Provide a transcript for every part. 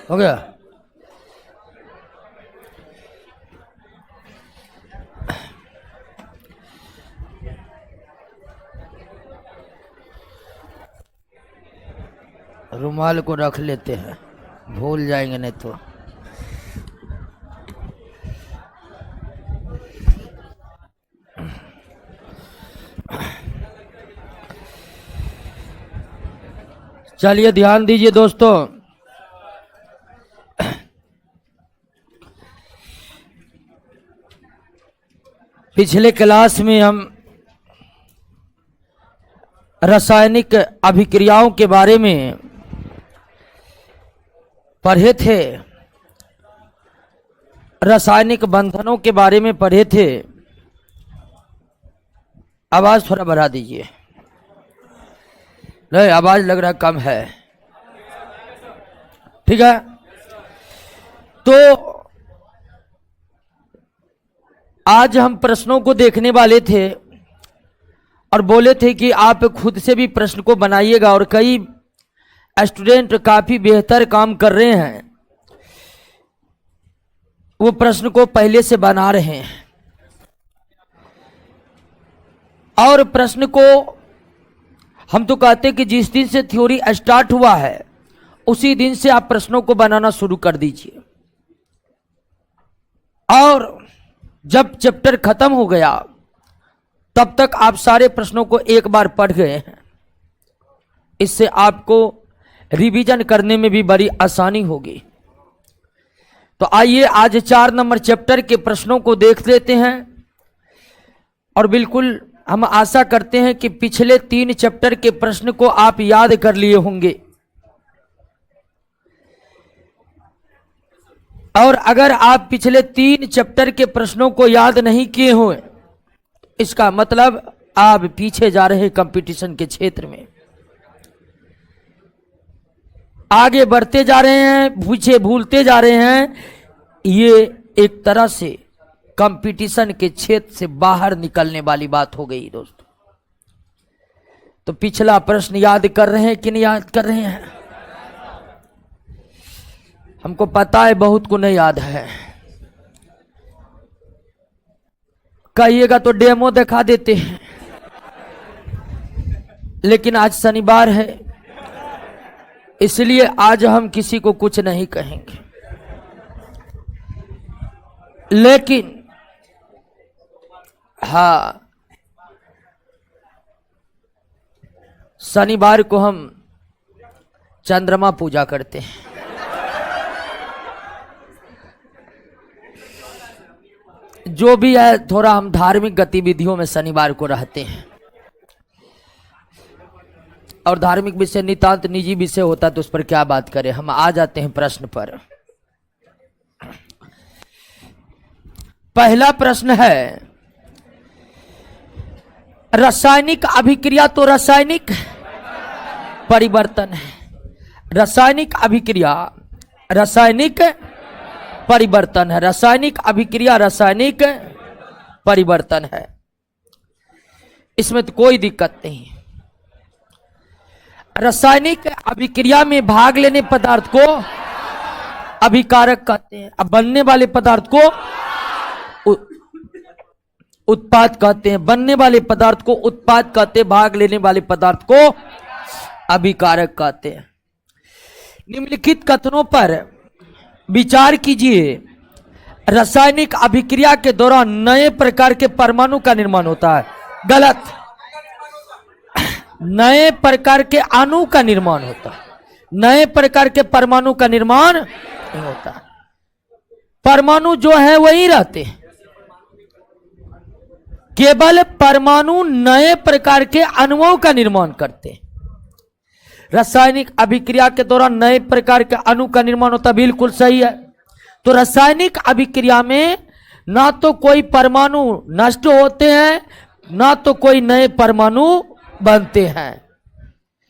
हो गया। रुमाल को रख लेते हैं, भूल जाएंगे नहीं तो। चलिए ध्यान दीजिए दोस्तों, पिछले क्लास में हम रासायनिक अभिक्रियाओं के बारे में पढ़े थे, रासायनिक बंधनों के बारे में पढ़े थे। आवाज थोड़ा बढ़ा दीजिए, नहीं आवाज लग रहा कम है, ठीक है। तो आज हम प्रश्नों को देखने वाले थे और बोले थे कि आप खुद से भी प्रश्न को बनाइएगा, और कई स्टूडेंट काफी बेहतर काम कर रहे हैं, वो प्रश्न को पहले से बना रहे हैं। और प्रश्न को हम तो कहते हैं कि जिस दिन से थ्योरी स्टार्ट हुआ है उसी दिन से आप प्रश्नों को बनाना शुरू कर दीजिए, और जब चैप्टर खत्म हो गया तब तक आप सारे प्रश्नों को एक बार पढ़ गए हैं। इससे आपको रिवीजन करने में भी बड़ी आसानी होगी। तो आइए आज 4 नंबर चैप्टर के प्रश्नों को देख लेते हैं, और बिल्कुल हम आशा करते हैं कि पिछले 3 चैप्टर के प्रश्न को आप याद कर लिए होंगे, और अगर आप पिछले 3 चैप्टर के प्रश्नों को याद नहीं किए हो, इसका मतलब आप पीछे जा रहे हैं कंपटीशन के क्षेत्र में, आगे बढ़ते जा रहे हैं, पीछे भूलते जा रहे हैं। ये एक तरह से कंपटीशन के क्षेत्र से बाहर निकलने वाली बात हो गई दोस्तों। तो पिछला प्रश्न याद कर रहे हैं कि नहीं याद कर रहे हैं? हमको पता है बहुत को नहीं याद है, कहिएगा तो डेमो दिखा देते हैं, लेकिन आज शनिवार है इसलिए आज हम किसी को कुछ नहीं कहेंगे। लेकिन हाँ, शनिवार को हम चंद्रमा पूजा करते हैं। जो भी है, थोड़ा हम धार्मिक गतिविधियों में शनिवार को रहते हैं, और धार्मिक विषय नितांत निजी विषय होता तो उस पर क्या बात करें। हम आ जाते हैं प्रश्न पर। पहला प्रश्न है, रासायनिक अभिक्रिया तो रासायनिक परिवर्तन है। रासायनिक अभिक्रिया रासायनिक परिवर्तन है, रासायनिक अभिक्रिया रासायनिक परिवर्तन है, इसमें तो कोई दिक्कत नहीं। रासायनिक अभिक्रिया में भाग लेने पदार्थ को अभिकारक कहते हैं, अब बनने वाले पदार्थ को उत्पाद कहते हैं, बनने वाले पदार्थ को उत्पाद कहते हैं, भाग लेने वाले पदार्थ को अभिकारक कहते हैं। निम्नलिखित कथनों पर विचार कीजिए। रासायनिक अभिक्रिया के दौरान नए प्रकार के परमाणु का निर्माण होता है। गलत, नए प्रकार के अणु का निर्माण होता है, नए प्रकार के परमाणु का निर्माण नहीं होता। परमाणु जो है वही रहते हैं, केवल परमाणु नए प्रकार के अणुओं का निर्माण करते हैं। रासायनिक अभिक्रिया के दौरान नए प्रकार के अणु का निर्माण होता, बिल्कुल सही है। तो रासायनिक अभिक्रिया में ना तो कोई परमाणु नष्ट होते हैं, ना तो कोई नए परमाणु बनते हैं।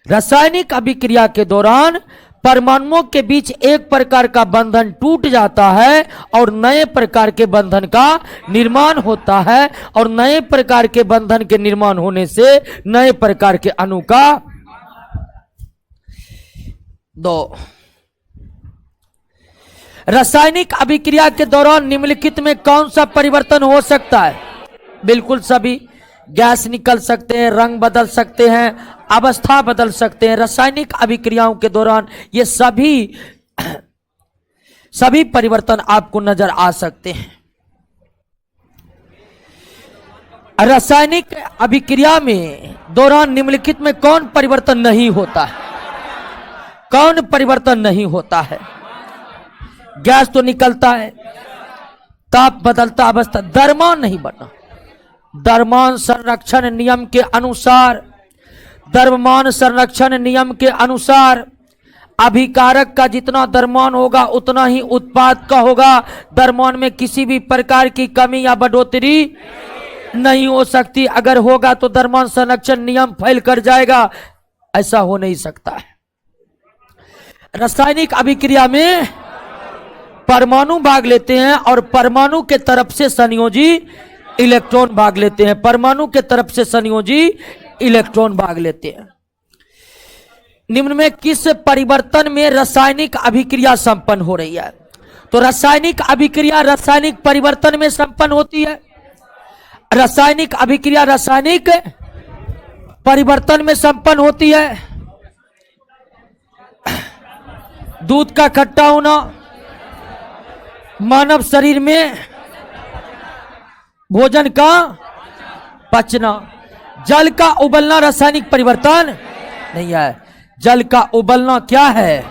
रासायनिक अभिक्रिया के दौरान परमाणुओं के बीच एक प्रकार का बंधन टूट जाता है और नए प्रकार के बंधन का निर्माण होता है, और नए प्रकार के बंधन के निर्माण होने से नए प्रकार के अणु का 2 रासायनिक अभिक्रिया के दौरान निम्नलिखित में कौन सा परिवर्तन हो सकता है? बिल्कुल सभी। गैस निकल सकते हैं, रंग बदल सकते हैं, अवस्था बदल सकते हैं। रासायनिक अभिक्रियाओं के दौरान ये सभी परिवर्तन आपको नजर आ सकते हैं। रासायनिक अभिक्रिया में दौरान निम्नलिखित में कौन परिवर्तन नहीं होता है? कौन परिवर्तन नहीं होता है? गैस तो निकलता है, ताप बदलता, अवस्था, द्रव्यमान नहीं बढ़ना। द्रव्यमान संरक्षण नियम के अनुसार, द्रव्यमान संरक्षण नियम के अनुसार अभिकारक का जितना द्रव्यमान होगा उतना ही उत्पाद का होगा। द्रव्यमान में किसी भी प्रकार की कमी या बढ़ोतरी नहीं हो सकती। अगर होगा तो द्रव्यमान संरक्षण नियम फेल कर जाएगा, ऐसा हो नहीं सकता है। रासायनिक अभिक्रिया में परमाणु भाग लेते हैं और परमाणु के तरफ से संयोजी इलेक्ट्रॉन भाग लेते हैं। परमाणु के तरफ से संयोजी इलेक्ट्रॉन भाग लेते हैं। निम्न में किस परिवर्तन में रासायनिक अभिक्रिया संपन्न हो रही है? तो रासायनिक अभिक्रिया रासायनिक परिवर्तन में संपन्न होती है। रासायनिक अभिक्रिया रासायनिक परिवर्तन में संपन्न होती है। दूध का खट्टा होना, मानव शरीर में भोजन का पचना, जल का उबलना रासायनिक परिवर्तन नहीं है। जल का उबलना क्या है?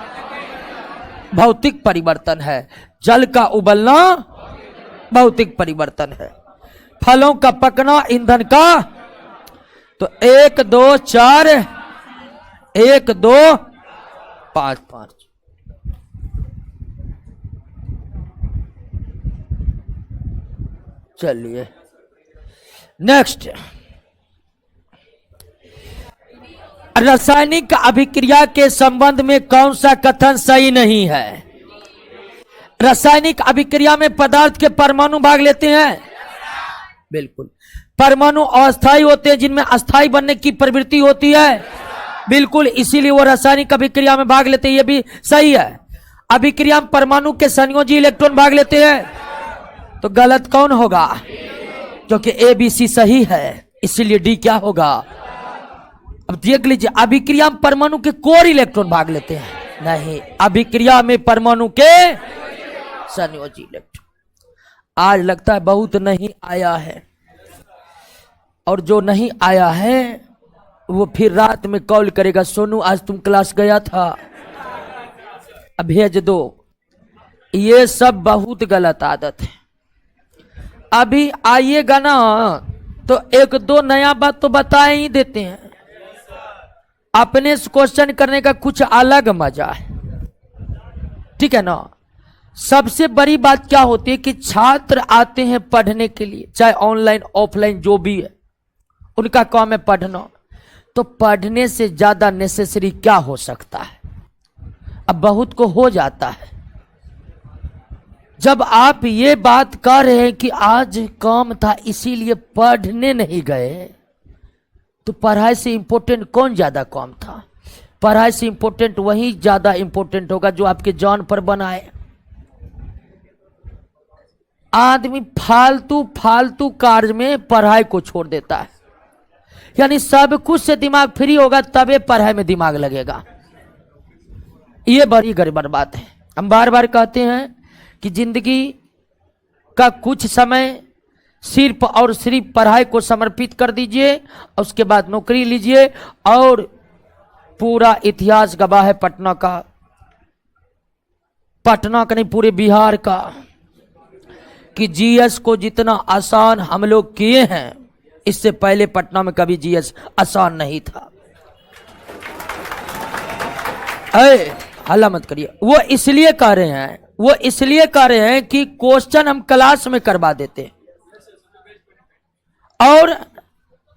भौतिक परिवर्तन है। जल का उबलना भौतिक परिवर्तन है। फलों का पकना ईंधन का, तो 1 2 4 1 2 5 5। चलिए नेक्स्ट, रासायनिक अभिक्रिया के संबंध में कौन सा कथन सही नहीं है? रासायनिक अभिक्रिया में पदार्थ के परमाणु भाग लेते हैं। बिल्कुल। परमाणु अस्थायी होते हैं जिनमें अस्थायी बनने की प्रवृत्ति होती है। बिल्कुल, इसीलिए वो रासायनिक अभिक्रिया में भाग लेते हैं। ये भी सही है। अभिक्रिया में परमाणु के संयोजी इलेक्ट्रॉन भाग लेते हैं। तो गलत कौन होगा? क्योंकि ए बी सी सही है, इसीलिए डी क्या होगा? अब देख लीजिए, अभिक्रिया में परमाणु के कोर इलेक्ट्रॉन भाग लेते हैं। नहीं, अभिक्रिया में परमाणु के संयोजी इलेक्ट्रॉन। आज लगता है बहुत नहीं आया है, और जो नहीं आया है वो फिर रात में कॉल करेगा, सोनू आज तुम क्लास गया था, अब भेज दो। ये सब बहुत गलत आदत है। अभी आइएगा ना तो 1 2 नया बात तो बता ही देते हैं। अपने से क्वेश्चन करने का कुछ अलग मजा है, ठीक है ना। सबसे बड़ी बात क्या होती है कि छात्र आते हैं पढ़ने के लिए, चाहे ऑनलाइन ऑफलाइन जो भी है, उनका काम है पढ़ना। तो पढ़ने से ज्यादा नेसेसरी क्या हो सकता है? अब बहुत को हो जाता है। जब आप ये बात कर रहे हैं कि आज काम था इसीलिए पढ़ने नहीं गए, तो पढ़ाई से इंपॉर्टेंट कौन ज्यादा काम था? पढ़ाई से इंपॉर्टेंट वही ज्यादा इंपॉर्टेंट होगा जो आपके जान पर बनाए। आदमी फालतू फालतू कार्य में पढ़ाई को छोड़ देता है। यानी सब कुछ से दिमाग फ्री होगा तबे पढ़ाई में दिमाग लगेगा। ये बड़ी गड़बड़ बात है। हम बार बार कहते हैं कि जिंदगी का कुछ समय सिर्फ और सिर्फ पढ़ाई को समर्पित कर दीजिए, और उसके बाद नौकरी लीजिए। और पूरा इतिहास गवाह है पटना का नहीं, पूरे बिहार का, कि जीएस को जितना आसान हम लोग किए हैं, इससे पहले पटना में कभी जीएस आसान नहीं था। हल्ला मत करिए। वो इसलिए कह रहे हैं कि क्वेश्चन हम क्लास में करवा देते हैं। और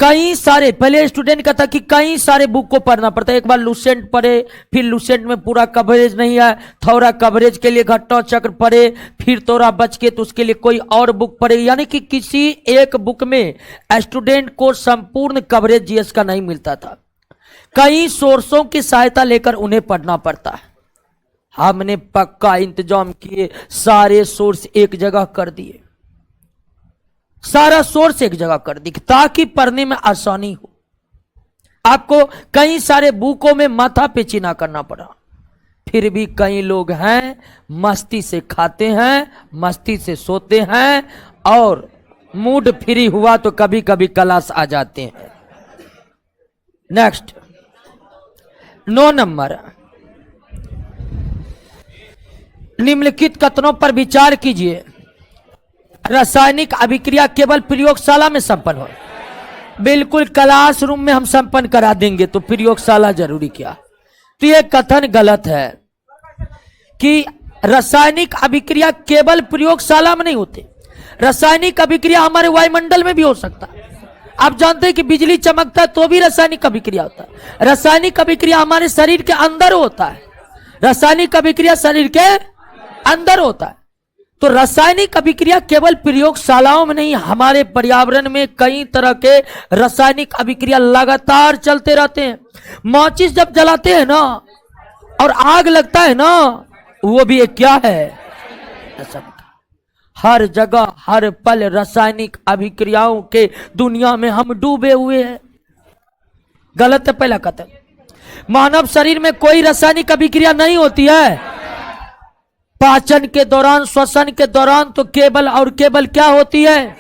कई सारे, पहले स्टूडेंट का था कि कई सारे बुक को पढ़ना पड़ता है। एक बार लुसेंट पढ़े, फिर लुसेंट में पूरा कवरेज नहीं है, थोड़ा कवरेज के लिए घटना चक्र पढ़े, फिर थोड़ा बच के तो उसके लिए कोई और बुक पढ़े। यानी कि किसी एक बुक में स्टूडेंट को संपूर्ण कवरेज जीएस का नहीं मिलता था। कई सोर्सों की सहायता लेकर उन्हें पढ़ना पड़ता है। हमने पक्का इंतजाम किए, सारे सोर्स एक जगह कर दिए, सारा सोर्स एक जगह कर दी ताकि पढ़ने में आसानी हो। आपको कई सारे बुकों में माथा पेची ना करना पड़ा। फिर भी कई लोग हैं मस्ती से खाते हैं, मस्ती से सोते हैं, और मूड फ्री हुआ तो कभी कभी क्लास आ जाते हैं। नेक्स्ट 9 नंबर, निम्नलिखित कथनों पर विचार कीजिए। रासायनिक अभिक्रिया केवल प्रयोगशाला में संपन्न हो। बिल्कुल क्लासरूम में हम संपन्न करा देंगे तो प्रयोगशाला जरूरी क्या? तो यह कथन गलत है कि रासायनिक अभिक्रिया केवल प्रयोगशाला में नहीं होते। रासायनिक अभिक्रिया हमारे वायुमंडल में भी हो सकता है। आप जानते हैं कि बिजली चमकता है तो भी रासायनिक अभिक्रिया होता है। रासायनिक अभिक्रिया हमारे शरीर के अंदर होता है। रासायनिक अभिक्रिया शरीर के अंदर होता है। तो रासायनिक अभिक्रिया केवल प्रयोगशालाओं में नहीं, हमारे पर्यावरण में कई तरह के रासायनिक अभिक्रिया लगातार चलते रहते हैं। माचिस जब जलाते हैं ना और आग लगता है ना, वो भी एक क्या है? हर जगह हर पल रासायनिक अभिक्रियाओं के दुनिया में हम डूबे हुए हैं। गलत है पहला कथन। मानव शरीर में कोई रासायनिक अभिक्रिया नहीं होती है। पाचन के दौरान, श्वसन के दौरान तो केवल और केवल क्या होती है?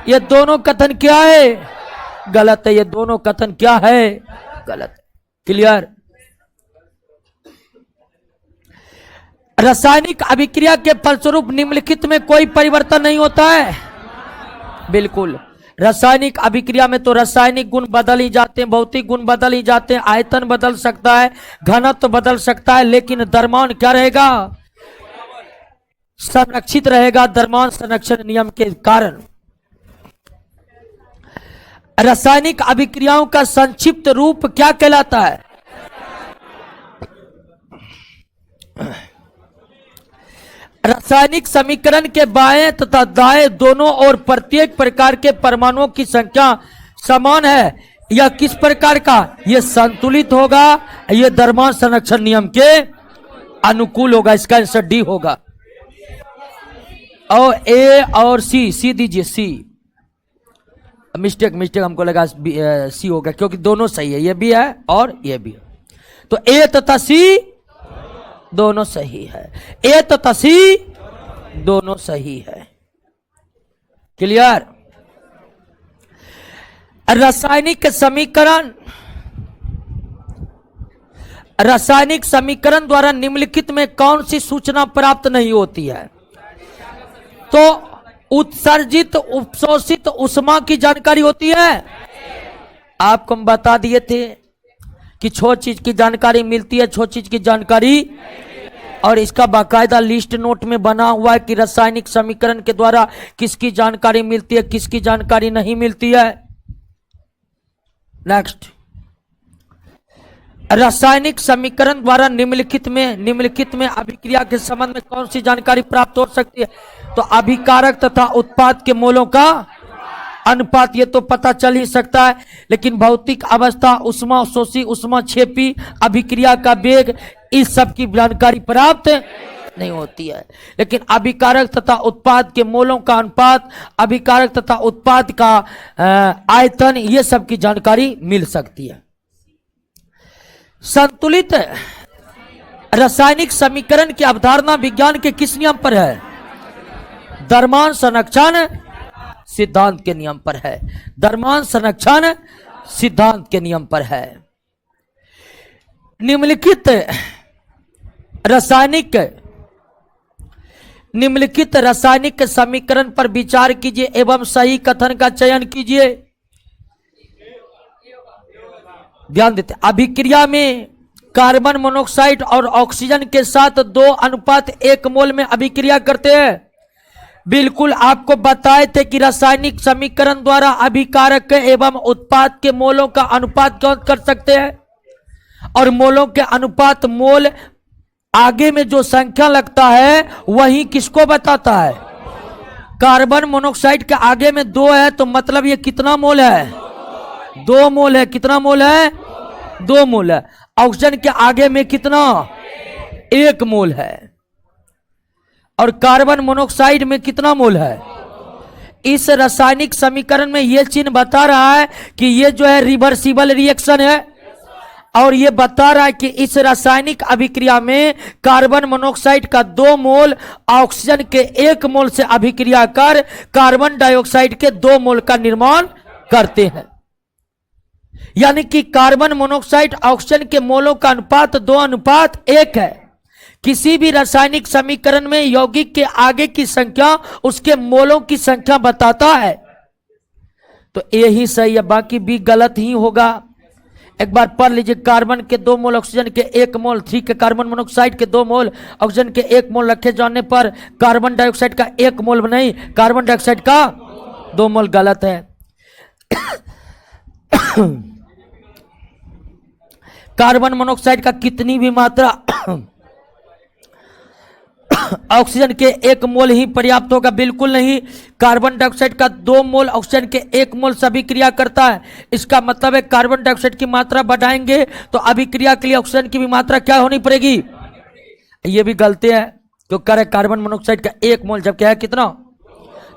ये दोनों कथन क्या है? गलत है। ये दोनों कथन क्या है? गलत। क्लियर? रासायनिक अभिक्रिया के फलस्वरूप निम्नलिखित में कोई परिवर्तन नहीं होता है। बिल्कुल। रासायनिक अभिक्रिया में तो रासायनिक गुण बदल ही जाते हैं, भौतिक गुण बदल ही जाते हैं, आयतन बदल सकता है, घनत्व बदल सकता है, लेकिन द्रव्यमान क्या रहेगा? संरक्षित रहेगा द्रव्यमान संरक्षण नियम के कारण। रासायनिक अभिक्रियाओं का संक्षिप्त रूप क्या कहलाता है? रासायनिक समीकरण के बाएं तथा दाएं दोनों ओर प्रत्येक प्रकार के परमाणुओं की संख्या समान है। यह किस प्रकार का? यह संतुलित होगा, यह द्रव्यमान संरक्षण नियम के अनुकूल होगा। इसका आंसर डी होगा। और ए और सी दीजिए। सी मिस्टेक हमको लगा सी होगा क्योंकि दोनों सही है, ये भी है और ये भी है। तो ए तथा सी दोनों सही है। ए तथा सी दोनों सही है। क्लियर? रासायनिक समीकरण द्वारा निम्नलिखित में कौन सी सूचना प्राप्त नहीं होती है? तो उत्सर्जित उपशोषित उष्मा की जानकारी होती है। आपको हम बता दिए थे कि छो चीज की जानकारी मिलती है, छो चीज की जानकारी, और इसका बाकायदा लिस्ट नोट में बना हुआ है कि रासायनिक समीकरण के द्वारा किसकी जानकारी मिलती है, किसकी जानकारी नहीं मिलती है। नेक्स्ट, रासायनिक समीकरण द्वारा निम्नलिखित में अभिक्रिया के संबंध में कौन सी जानकारी प्राप्त हो सकती है? तो अभिकारक तथा उत्पाद के मोलों का अनुपात, ये तो पता चल ही सकता है, लेकिन भौतिक अवस्था, उष्मा शोषी, उष्मा क्षेपी, अभिक्रिया का वेग, इस सब की जानकारी प्राप्त नहीं होती है। लेकिन अभिकारक तथा उत्पाद के मोलों का अनुपात, अभिकारक तथा उत्पाद का आयतन, ये सब की जानकारी मिल सकती है। संतुलित रासायनिक समीकरण की अवधारणा विज्ञान के किस नियम पर है? द्रव्यमान संरक्षण सिद्धांत के नियम पर है। द्रव्यमान संरक्षण सिद्धांत के नियम पर है। निम्नलिखित रासायनिक समीकरण पर विचार कीजिए एवं सही कथन का चयन कीजिए। ध्यान देते, अभिक्रिया में कार्बन मोनोऑक्साइड और ऑक्सीजन के साथ 2:1 मोल में अभिक्रिया करते हैं। बिल्कुल आपको बताए थे कि रासायनिक समीकरण द्वारा अभिकारक एवं उत्पाद के मोलों का अनुपात ज्ञात कर सकते हैं, और मोलों के अनुपात, मोल आगे में जो संख्या लगता है वही किसको बताता है? कार्बन मोनोऑक्साइड के आगे में 2 है तो मतलब ये कितना मोल है? 2 मोल है। कितना मोल है? 2 मोल है। ऑक्सीजन के आगे में कितना? 1 मोल है, और कार्बन मोनोऑक्साइड में कितना मोल है? इस रासायनिक समीकरण में यह चिन्ह बता रहा है कि यह जो है रिवर्सिबल रिएक्शन है, और यह बता रहा है कि इस रासायनिक अभिक्रिया में कार्बन मोनोऑक्साइड का 2 मोल ऑक्सीजन के 1 मोल से अभिक्रिया कर कार्बन डाइऑक्साइड के 2 मोल का निर्माण करते हैं। यानी कि कार्बन मोनोऑक्साइड ऑक्सीजन के मोलों का अनुपात 2:1 है। किसी भी रासायनिक समीकरण में यौगिक के आगे की संख्या उसके मोलों की संख्या बताता है, तो यही सही है, बाकी भी गलत ही होगा। एक बार पढ़ लीजिए, कार्बन के 2 मोल ऑक्सीजन के 1 मोल, ठीक है, कार्बन मोनोऑक्साइड के 2 मोल ऑक्सीजन के 1 मोल रखे जाने पर कार्बन डाइऑक्साइड का 1 मोल नहीं, कार्बन डाइऑक्साइड का 2 मोल गलत है। कार्बन मोनोऑक्साइड का कितनी भी मात्रा ऑक्सीजन के 1 मोल ही पर्याप्त होगा? बिल्कुल नहीं। कार्बन डाइऑक्साइड का 2 मोल ऑक्सीजन के 1 मोल से अभिक्रिया करता है। इसका मतलब है कार्बन डाइऑक्साइड की मात्रा बढ़ाएंगे तो अभिक्रिया के लिए ऑक्सीजन की भी मात्रा क्या होनी पड़ेगी? ये भी गलती है, तो करे कार्बन मोनोऑक्साइड का 1 मोल, जब क्या है कितना?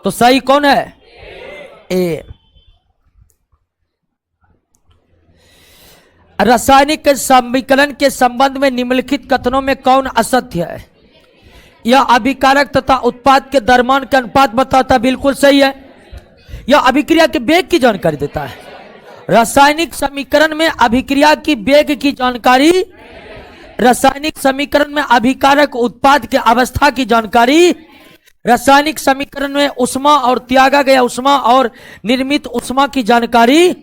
तो सही कौन है? ए। रासायनिक समीकरण के संबंध में निम्नलिखित कथनों में कौन असत्य है? यह अभिकारक तथा उत्पाद के दरम्यान का अनुपात बताता है, बिल्कुल सही है। यह अभिक्रिया के वेग की जानकारी देता है। रासायनिक समीकरण में अभिक्रिया की वेग की जानकारी, रासायनिक समीकरण में अभिकारक उत्पाद के अवस्था की जानकारी, रासायनिक समीकरण में ऊष्मा और त्यागा गया ऊष्मा और निर्मित ऊष्मा की जानकारी,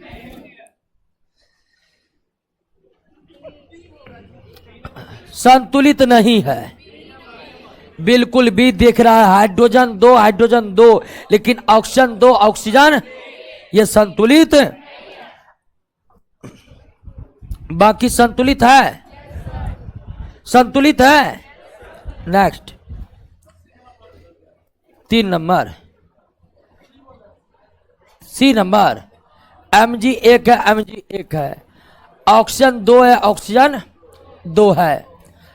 संतुलित नहीं है। बिल्कुल भी देख रहा है, हाइड्रोजन 2 हाइड्रोजन 2, लेकिन ऑक्सीजन 2 ऑक्सीजन, ये संतुलित, बाकी संतुलित है, संतुलित है। नेक्स्ट 3 नंबर, सी नंबर, Mg1 है, Mg1 है, ऑक्सीजन 2 है, ऑक्सीजन 2 है,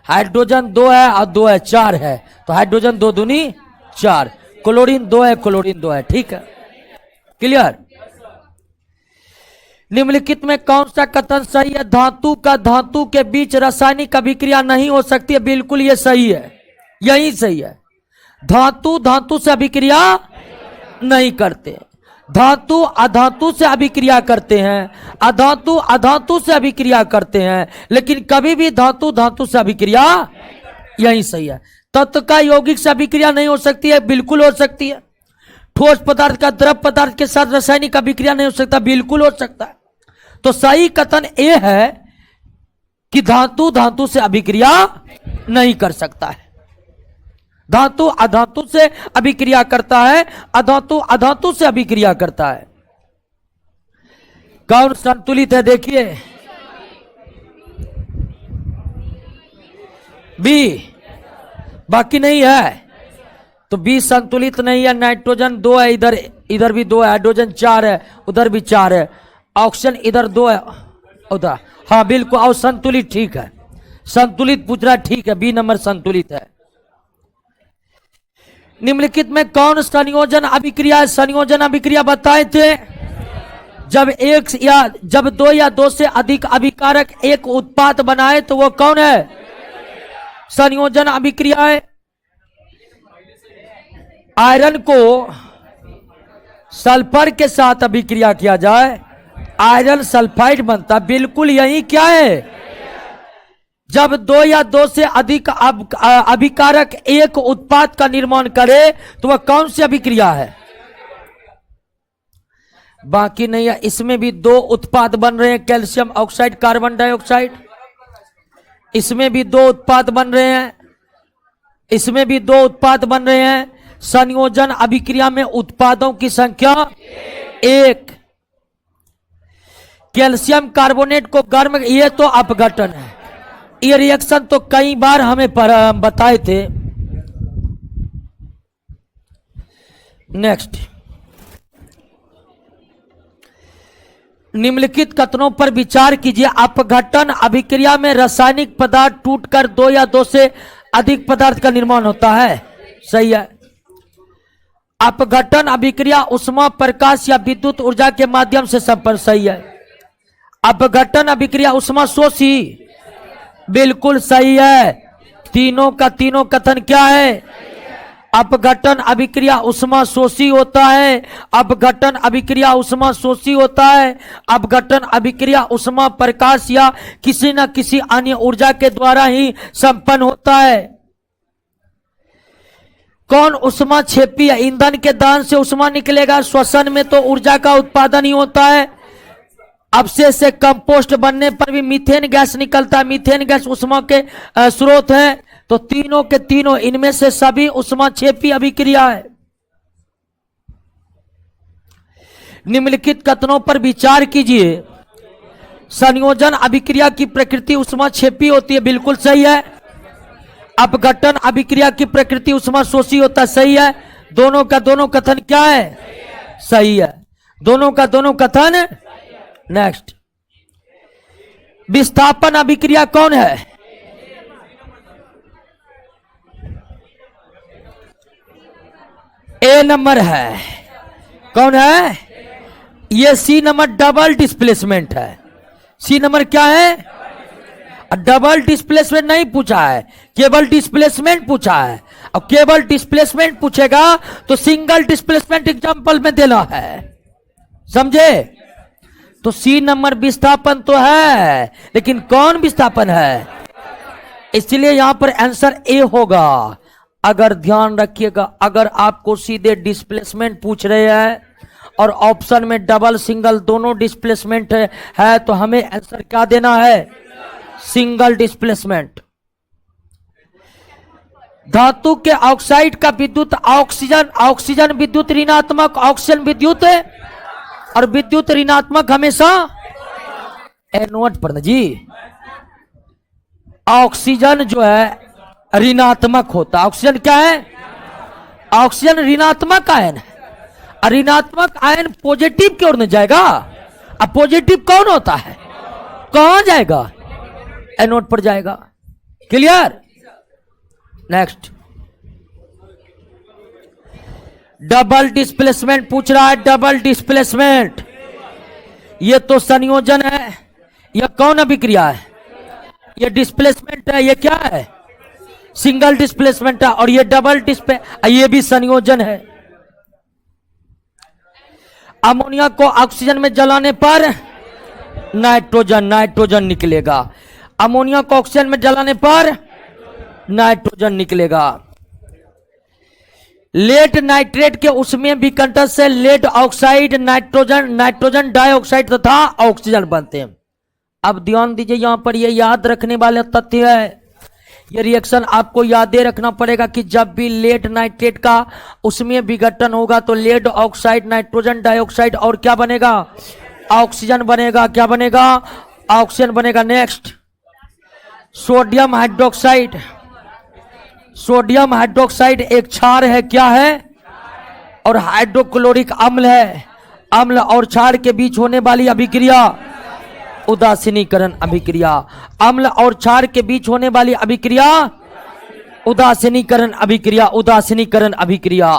हाइड्रोजन 2 है और 2 है, 4 है, तो हाइड्रोजन 2 दूनी 4, क्लोरीन 2 है, क्लोरीन 2 है, ठीक है, क्लियर। निम्नलिखित में कौन सा कथन सही है? धातु का धातु के बीच रासायनिक अभिक्रिया नहीं हो सकती है, बिल्कुल ये सही है, यही सही है। धातु धातु से अभिक्रिया नहीं करते, धातु अधातु से अभिक्रिया करते हैं, अधातु अधातु से अभिक्रिया करते हैं, लेकिन कभी भी धातु धातु से अभिक्रिया, यही सही है। तत्व का यौगिक से अभिक्रिया नहीं हो सकती है, बिल्कुल हो सकती है। ठोस पदार्थ का द्रव पदार्थ के साथ रासायनिक अभिक्रिया नहीं हो सकता, बिल्कुल हो सकता है। तो सही कथन ये है कि धातु धातु से अभिक्रिया नहीं कर सकता है, धातु अधातु से अभिक्रिया करता है, अधातु अधातु से अभिक्रिया करता है। कौन संतुलित है? देखिए बी, बाकी नहीं है, तो बी संतुलित नहीं है। नाइट्रोजन 2 है, इधर इधर भी 2 है, हाइड्रोजन 4 है, उधर भी 4 है, ऑक्सीजन इधर 2 है उधर, हाँ बिल्कुल, और संतुलित ठीक है, संतुलित पूछ रहा, ठीक है, बी नंबर संतुलित है। निम्नलिखित में कौन संयोजन अभिक्रिया है? संयोजन अभिक्रिया बताए थे, जब 2 या 2 से अधिक अभिकारक एक उत्पाद बनाए तो वो कौन है? संयोजन अभिक्रिया है। आयरन को सल्फर के साथ अभिक्रिया किया जाए, आयरन सल्फाइड बनता, बिल्कुल यही क्या है? जब 2 या 2 से अधिक अभिकारक एक उत्पाद का निर्माण करे तो वह कौन सी अभिक्रिया है? बाकी नहीं है। इसमें भी 2 उत्पाद बन रहे हैं, कैल्शियम ऑक्साइड, कार्बन डाइऑक्साइड, इसमें भी 2 उत्पाद बन रहे हैं, इसमें भी 2 उत्पाद बन रहे हैं। संयोजन अभिक्रिया में उत्पादों की संख्या 1। कैल्शियम कार्बोनेट को गर्म, ये तो अपघटन है, ये रिएक्शन तो कई बार हमें बताए थे। नेक्स्ट निम्नलिखित कथनों पर विचार कीजिए। अपघटन अभिक्रिया में रासायनिक पदार्थ टूटकर दो या दो से अधिक पदार्थ का निर्माण होता है। सही है। अपघटन अभिक्रिया उष्मा, प्रकाश या विद्युत ऊर्जा के माध्यम से संपन्न। सही है। अपघटन अभिक्रिया उष्मा शोषी, बिल्कुल सही है। तीनों का तीनों कथन क्या है? अपघटन अभिक्रिया उष्मा शोषी होता है। अपघटन अभिक्रिया उष्मा शोषी होता है। अपघटन अभिक्रिया उष्मा, प्रकाश या किसी न किसी अन्य ऊर्जा के द्वारा ही संपन्न होता है। कौन उष्मा क्षेपी है? ईंधन के दहन से उष्मा निकलेगा। श्वसन में तो ऊर्जा का उत्पादन ही होता है। अवशेष से कंपोस्ट बनने पर भी मीथेन गैस निकलता है। मीथेन गैस उष्मा के स्रोत है। तो तीनों के तीनों इनमें से सभी उष्माक्षेपी अभिक्रिया है। निम्नलिखित कथनों पर विचार कीजिए। संयोजन अभिक्रिया की प्रकृति उष्माक्षेपी होती है, बिल्कुल सही है। अपघटन अभिक्रिया की प्रकृति उष्माशोषी होता है, सही है। दोनों का दोनों कथन क्या है? सही है। दोनों का दोनों कथन। नेक्स्ट, विस्थापन अभिक्रिया कौन है? ए नंबर है। कौन है? ये सी नंबर डबल डिस्प्लेसमेंट है। सी नंबर क्या है? डबल डिस्प्लेसमेंट नहीं पूछा है, केवल डिस्प्लेसमेंट पूछा है। अब केवल डिस्प्लेसमेंट पूछेगा तो सिंगल डिस्प्लेसमेंट एग्जांपल में देना है, समझे? तो सी नंबर विस्थापन तो है, लेकिन कौन विस्थापन है? इसलिए यहां पर आंसर ए होगा। अगर ध्यान रखिएगा, अगर आपको सीधे डिस्प्लेसमेंट पूछ रहे हैं और ऑप्शन में डबल सिंगल दोनों डिस्प्लेसमेंट है तो हमें आंसर क्या देना है? Single displacement. धातु के ऑक्साइड का विद्युत ऑक्सीजन, ऑक्सीजन विद्युत ऋणात्मक, ऑक्सीजन विद्युत और विद्युत ऋणात्मक हमेशा एनोड पर जी। ऑक्सीजन जो है ऋणात्मक होता है। ऑक्सीजन क्या है? ऑक्सीजन ऋणात्मक आयन है। ऋणात्मक आयन पॉजिटिव की ओर न जाएगा। अब पॉजिटिव कौन होता है? कहां जाएगा? एनोड पर जाएगा। क्लियर? नेक्स्ट, डबल डिस्प्लेसमेंट पूछ रहा है। डबल डिस्प्लेसमेंट ये तो संयोजन है। यह कौन अभिक्रिया है? ये डिस्प्लेसमेंट है। ये क्या है? सिंगल डिस्प्लेसमेंट है। और ये डबल डिस्प्ले, ये भी संयोजन है। अमोनिया को ऑक्सीजन में जलाने पर नाइट्रोजन, नाइट्रोजन निकलेगा। अमोनिया को ऑक्सीजन में जलाने पर नाइट्रोजन निकलेगा। लेड नाइट्रेट के उसमें विकंटन से lead oxide, nitrogen, nitrogen dioxide तथा ऑक्सीजन बनते हैं। अब ध्यान दीजिए, यहां पर ये याद रखने वाले तथ्य है। ये रिएक्शन आपको याद रखना पड़ेगा कि जब भी लेड नाइट्रेट का उसमें विघटन होगा तो लेड ऑक्साइड, नाइट्रोजन डाइऑक्साइड और क्या बनेगा? ऑक्सीजन बनेगा। क्या बनेगा? ऑक्सीजन बनेगा। Next, sodium hydroxide. Sodium hydroxide एक क्षार है। क्या है? और हाइड्रोक्लोरिक अम्ल है। अम्ल और क्षार के बीच होने वाली अभिक्रिया उदासीनीकरण अभिक्रिया। अम्ल और क्षार के बीच होने वाली अभिक्रिया उदासीनीकरण अभिक्रिया। उदासीनीकरण अभिक्रिया।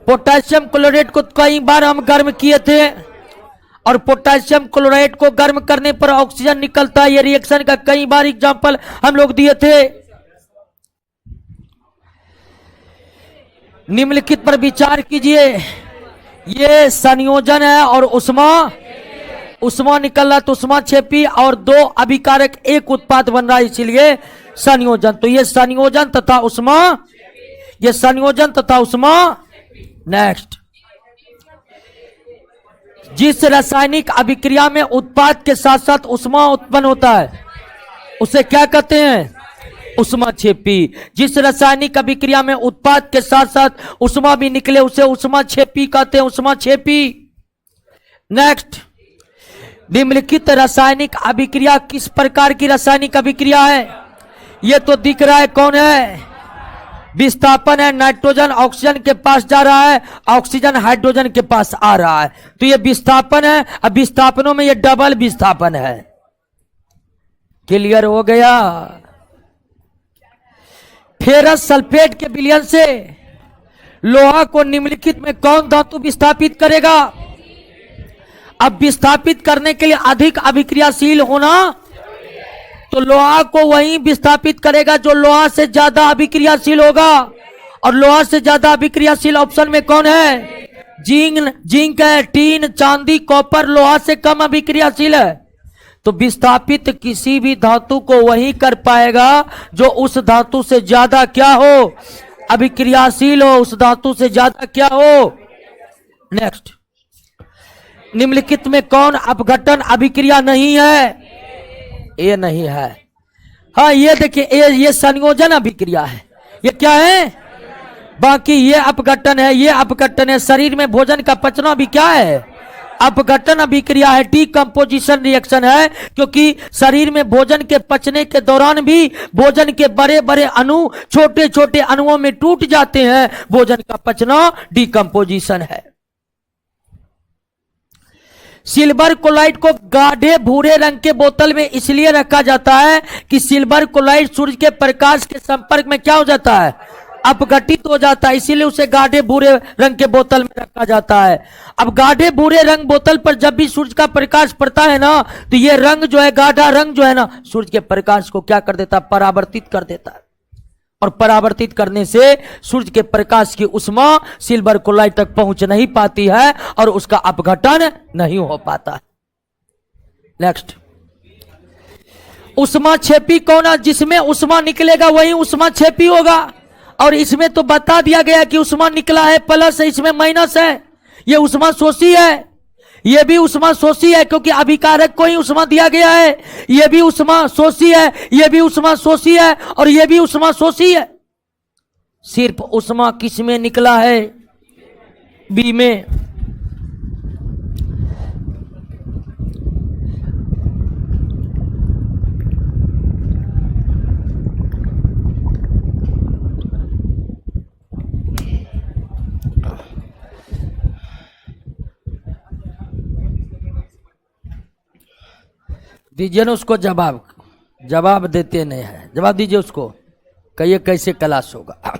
पोटेशियम क्लोराइड को कई बार हम गर्म किए थे और पोटेशियम क्लोराइड को गर्म करने पर ऑक्सीजन निकलता है। ये रिएक्शन का कई बार एग्जांपल हम लोग दिए थे। निम्नलिखित पर विचार कीजिए। ये संयोजन है और उष्मा निकल रहा है तो उष्माक्षेपी और दो अभिकारक एक उत्पाद बन रहा है, इसीलिए संयोजन। तो ये संयोजन तथा उष्मा, ये संयोजन तथा उष्मा। नेक्स्ट, जिस रासायनिक अभिक्रिया में उत्पाद के साथ साथ उष्मा उत्पन्न होता है उसे क्या कहते हैं? उष्माक्षेपी। जिस रासायनिक अभिक्रिया में उत्पाद के साथ साथ उष्मा भी निकले उसे उष्माक्षेपी कहते हैं। उष्माक्षेपी। नेक्स्ट, निम्नलिखित रासायनिक अभिक्रिया किस प्रकार की रासायनिक अभिक्रिया है? यह तो दिख रहा है। कौन है? विस्थापन है, नाइट्रोजन ऑक्सीजन के पास जा रहा है, ऑक्सीजन हाइड्रोजन के पास आ रहा है, तो ये विस्थापन है। अब विस्थापनों में ये डबल विस्थापन है। क्लियर हो गया? फेरस सल्फेट के विलयन से लोहा को निम्नलिखित में कौन धातु विस्थापित करेगा? अब विस्थापित करने के लिए अधिक अभिक्रियाशील होना, तो लोहा को वही विस्थापित करेगा जो लोहा से ज्यादा अभिक्रियाशील होगा। और लोहा से ज्यादा अभिक्रियाशील ऑप्शन में कौन है? जिंक है, टीन, चांदी, कॉपर लोहा से कम अभिक्रियाशील है। तो विस्थापित किसी भी धातु को वही कर पाएगा जो उस धातु से ज्यादा क्या हो? अभिक्रियाशील हो, उस धातु से ज्यादा क्या हो? नेक्स्ट, निम्नलिखित में कौन अपघटन अभिक्रिया नहीं है? ये नहीं है। हाँ, ये देखिए, ये संयोजन अभिक्रिया है। ये क्या है? बाकी ये अपघटन है, ये अपघटन है। शरीर में भोजन का पचना भी क्या है? अपघटन अभिक्रिया है, डीकंपोजिशन रिएक्शन है। क्योंकि शरीर में भोजन के पचने के दौरान भी भोजन के बड़े बड़े अणु छोटे छोटे अणुओं में टूट जाते हैं। भोजन का पचना डीकंपोजिशन है। सिल्वर क्लोराइड को गाढ़े भूरे रंग के बोतल में इसलिए रखा जाता है कि सिल्वर क्लोराइड सूर्य के प्रकाश के संपर्क में क्या हो जाता है? अपघटित हो जाता है, इसीलिए उसे गाढ़े भूरे रंग के बोतल में रखा जाता है। अब गाढ़े भूरे रंग बोतल पर जब भी सूर्य का प्रकाश पड़ता है ना, तो ये रंग जो है, गाढ़ा रंग जो है ना, सूर्य के प्रकाश को क्या कर देता है? परावर्तित कर देता है। और परावर्तित करने से सूर्य के प्रकाश की उष्मा सिल्वर क्लोराइड तक पहुंच नहीं पाती है और उसका अपघटन नहीं हो पाता। नेक्स्ट, उष्मा छेपी कौन है? जिसमें उष्मा निकलेगा वही उष्मा छेपी होगा। और इसमें तो बता दिया गया कि उष्मा निकला है प्लस है, इसमें माइनस है। ये उष्मा शोषी है, ये भी उष्मा शोषी है, क्योंकि अभिकारक को ही उष्मा दिया गया है। ये भी उष्मा शोषी है, ये भी उष्मा शोषी है, और ये भी उष्मा शोषी है। सिर्फ उष्मा किस में निकला है? बी में। दीजिए ना उसको जवाब, जवाब देते नहीं है। जवाब दीजिए उसको, कहिए कैसे क्लास होगा।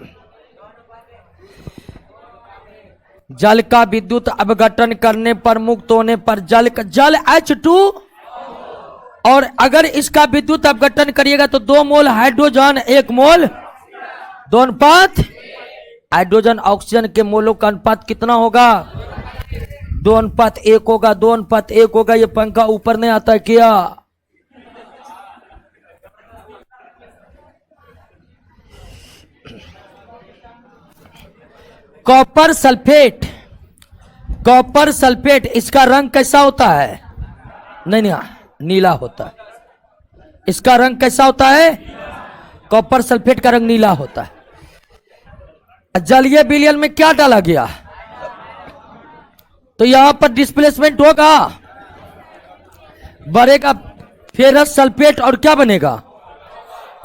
जल का विद्युत अपघटन करने पर मुक्त होने पर जल H2, और अगर इसका विद्युत अपघटन करिएगा तो 2 मोल हाइड्रोजन 1 मोल 2 अनुपात। हाइड्रोजन ऑक्सीजन के मोलों का अनुपात कितना होगा? 2 अनुपात 1 होगा, 2 अनुपात 1 होगा। ये पंखा ऊपर नहीं आता क्या? कॉपर सल्फेट, कॉपर सल्फेट इसका रंग कैसा होता है? नहीं, नीला होता है। इसका रंग कैसा होता है? कॉपर सल्फेट का रंग नीला होता है। जलीय विलयन में क्या डाला गया? तो यहां पर डिस्प्लेसमेंट होगा, बढ़ेगा फेरस सल्फेट, और क्या बनेगा?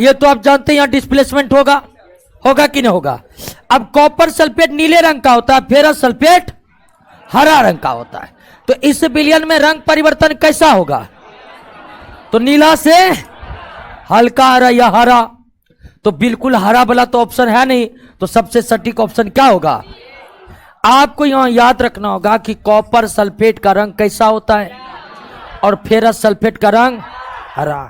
ये तो आप जानते हैं यहां डिस्प्लेसमेंट होगा, होगा कि नहीं होगा? अब कॉपर सल्फेट नीले रंग का होता है, फेरस सल्फेट हरा रंग का होता है। तो इस विलयन में रंग परिवर्तन कैसा होगा? तो नीला से हल्का हरा या हरा। तो बिल्कुल हरा वाला तो ऑप्शन है नहीं, तो सबसे सटीक ऑप्शन क्या होगा? आपको यहां याद रखना होगा कि कॉपर सल्फेट का रंग कैसा होता है और फेरस सल्फेट का रंग हरा।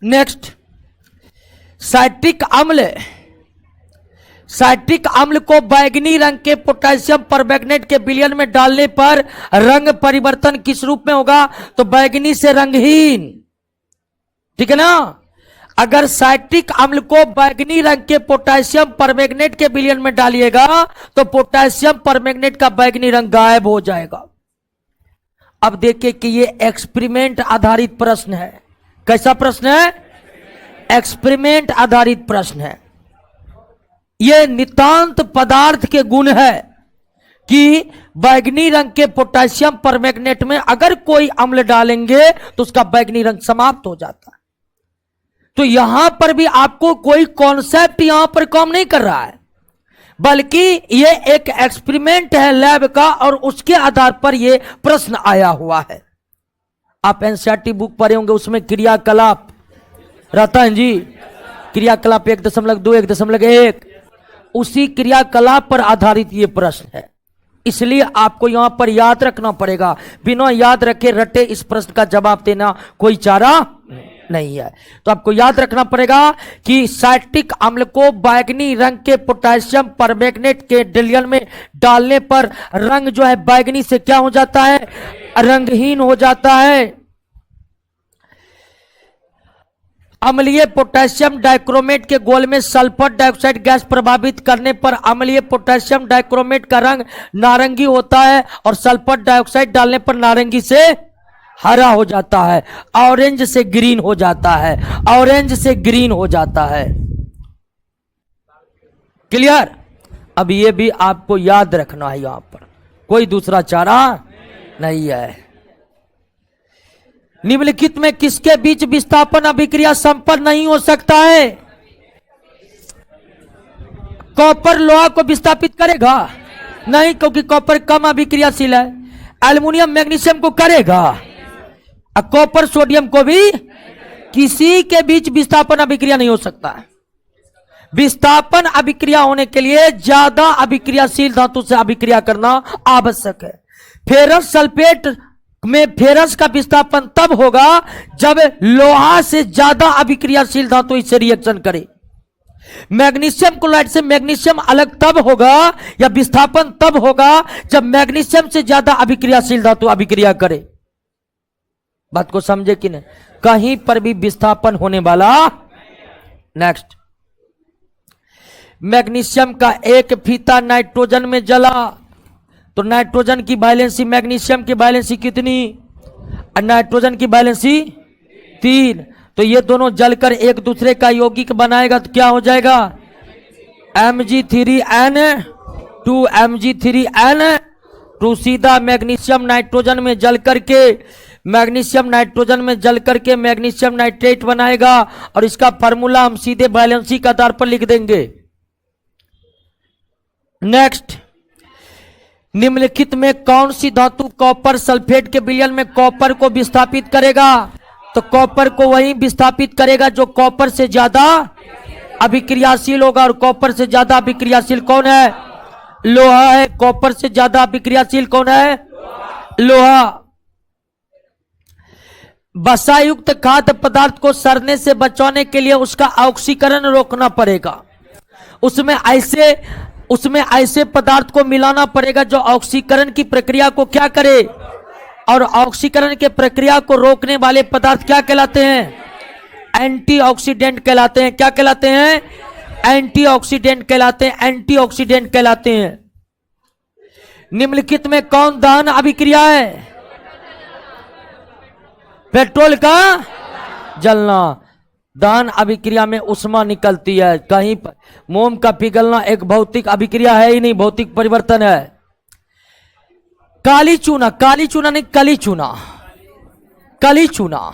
नेक्स्ट, साइट्रिक अम्ल। साइट्रिक अम्ल को बैंगनी रंग के पोटेशियम परमैंगनेट के विलयन में डालने पर रंग परिवर्तन किस रूप में होगा? तो बैंगनी से रंगहीन, ठीक है ना। अगर साइट्रिक अम्ल को बैंगनी रंग के पोटेशियम परमैंगनेट के विलयन में डालिएगा तो पोटेशियम परमैंगनेट का बैंगनी रंग गायब हो जाएगा। अब देखिए कि ये एक्सपेरिमेंट आधारित प्रश्न है। कैसा प्रश्न है? एक्सपेरिमेंट आधारित प्रश्न है। यह नितांत पदार्थ के गुण है कि बैंगनी रंग के पोटेशियम परमैंगनेट में अगर कोई अम्ल डालेंगे तो उसका बैंगनी रंग समाप्त हो जाता है। तो यहां पर भी आपको कोई कॉन्सेप्ट यहां पर काम नहीं कर रहा है, बल्कि ये एक एक्सपेरिमेंट है लैब का, और उसके आधार पर ये प्रश्न आया हुआ है। आप एनसीईआरटी बुक पढ़े होंगे, उसमें क्रियाकलाप रहता है जी, क्रियाकलाप 1.2 1.1, उसी क्रियाकलाप पर आधारित ये प्रश्न है। इसलिए आपको यहां पर याद रखना पड़ेगा, बिना याद रखे रटे इस प्रश्न का जवाब देना कोई चारा नहीं है। तो आपको याद रखना पड़ेगा कि साइट्रिक अम्ल को बैंगनी रंग के पोटेशियम परमैंगनेट के डिल्यन में डालने पर रंग जो है बैंगनी से क्या हो जाता है, रंगहीन हो जाता है। अम्लीय पोटेशियम डाइक्रोमेट के घोल में सल्फर डाइऑक्साइड गैस प्रभावित करने पर अम्लीय पोटेशियम डाइक्रोमेट का रंग नारंगी होता है, और सल्फर डाइऑक्साइड डालने पर नारंगी से हरा हो जाता है, ऑरेंज से ग्रीन हो जाता है, ऑरेंज से ग्रीन हो जाता है। क्लियर? अब ये भी आपको याद रखना है, यहां पर कोई दूसरा चारा नहीं है। निम्नलिखित में किसके बीच विस्थापन अभिक्रिया संपन्न नहीं हो सकता है? कॉपर लोहा को विस्थापित करेगा नहीं, क्योंकि कॉपर कम अभिक्रियाशील है। एल्युमिनियम मैग्नीशियम को करेगा, और कॉपर सोडियम को भी। किसी के बीच विस्थापन अभिक्रिया नहीं हो सकता है। विस्थापन अभिक्रिया होने के लिए ज्यादा अभिक्रियाशील धातु से अभिक्रिया करना आवश्यक है। फेरस सल्फेट में फेरस का विस्थापन तब होगा जब लोहा से ज्यादा अभिक्रियाशील धातु इससे रिएक्शन करे। मैग्नीशियम क्लोराइड से मैग्नीशियम अलग तब होगा, या विस्थापन तब होगा जब मैग्नीशियम से ज्यादा अभिक्रियाशील धातु अभिक्रिया करे। बात को समझे कि नहीं? कहीं पर भी विस्थापन होने वाला। नेक्स्ट, मैग्नीशियम का एक फीता नाइट्रोजन में जला तो नाइट्रोजन की वैलेंसी मैग्नीशियम की वैलेंसी कितनी, और नाइट्रोजन की वैलेंसी 3। तो ये दोनों जलकर एक दूसरे का यौगिक बनाएगा तो क्या हो जाएगा, Mg3n2 Mg3n2। सीधा मैग्नीशियम नाइट्रोजन में जल करके मैग्नीशियम नाइट्रेट बनाएगा, और इसका फार्मूला हम सीधे वैलेंसी के आधार पर लिख देंगे। नेक्स्ट, निम्नलिखित में कौन सी धातु कॉपर सल्फेट के विलयन में कॉपर को विस्थापित करेगा? तो कॉपर को वही विस्थापित करेगा जो कॉपर से ज्यादा अभिक्रियाशील होगा, और कॉपर से ज्यादा अभिक्रियाशील कौन है? लोहा है। कॉपर से ज्यादा अभिक्रियाशील कौन है? लोहा। वसायुक्त खाद्य पदार्थ को सड़ने से बचाने के लिए उसका ऑक्सीकरण रोकना पड़ेगा। उसमें ऐसे पदार्थ को मिलाना पड़ेगा जो ऑक्सीकरण की प्रक्रिया को क्या करे, और ऑक्सीकरण के प्रक्रिया को रोकने वाले पदार्थ क्या कहलाते हैं? एंटीऑक्सीडेंट कहलाते हैं। क्या कहलाते हैं? एंटीऑक्सीडेंट कहलाते हैं। एंटीऑक्सीडेंट कहलाते हैं। निम्नलिखित में कौन दहन अभिक्रिया है? पेट्रोल का जलना। दहन अभिक्रिया में उष्मा निकलती है। कहीं पर मोम का पिघलना एक भौतिक अभिक्रिया है ही नहीं, भौतिक परिवर्तन है। काली चूना नहीं, कली चूना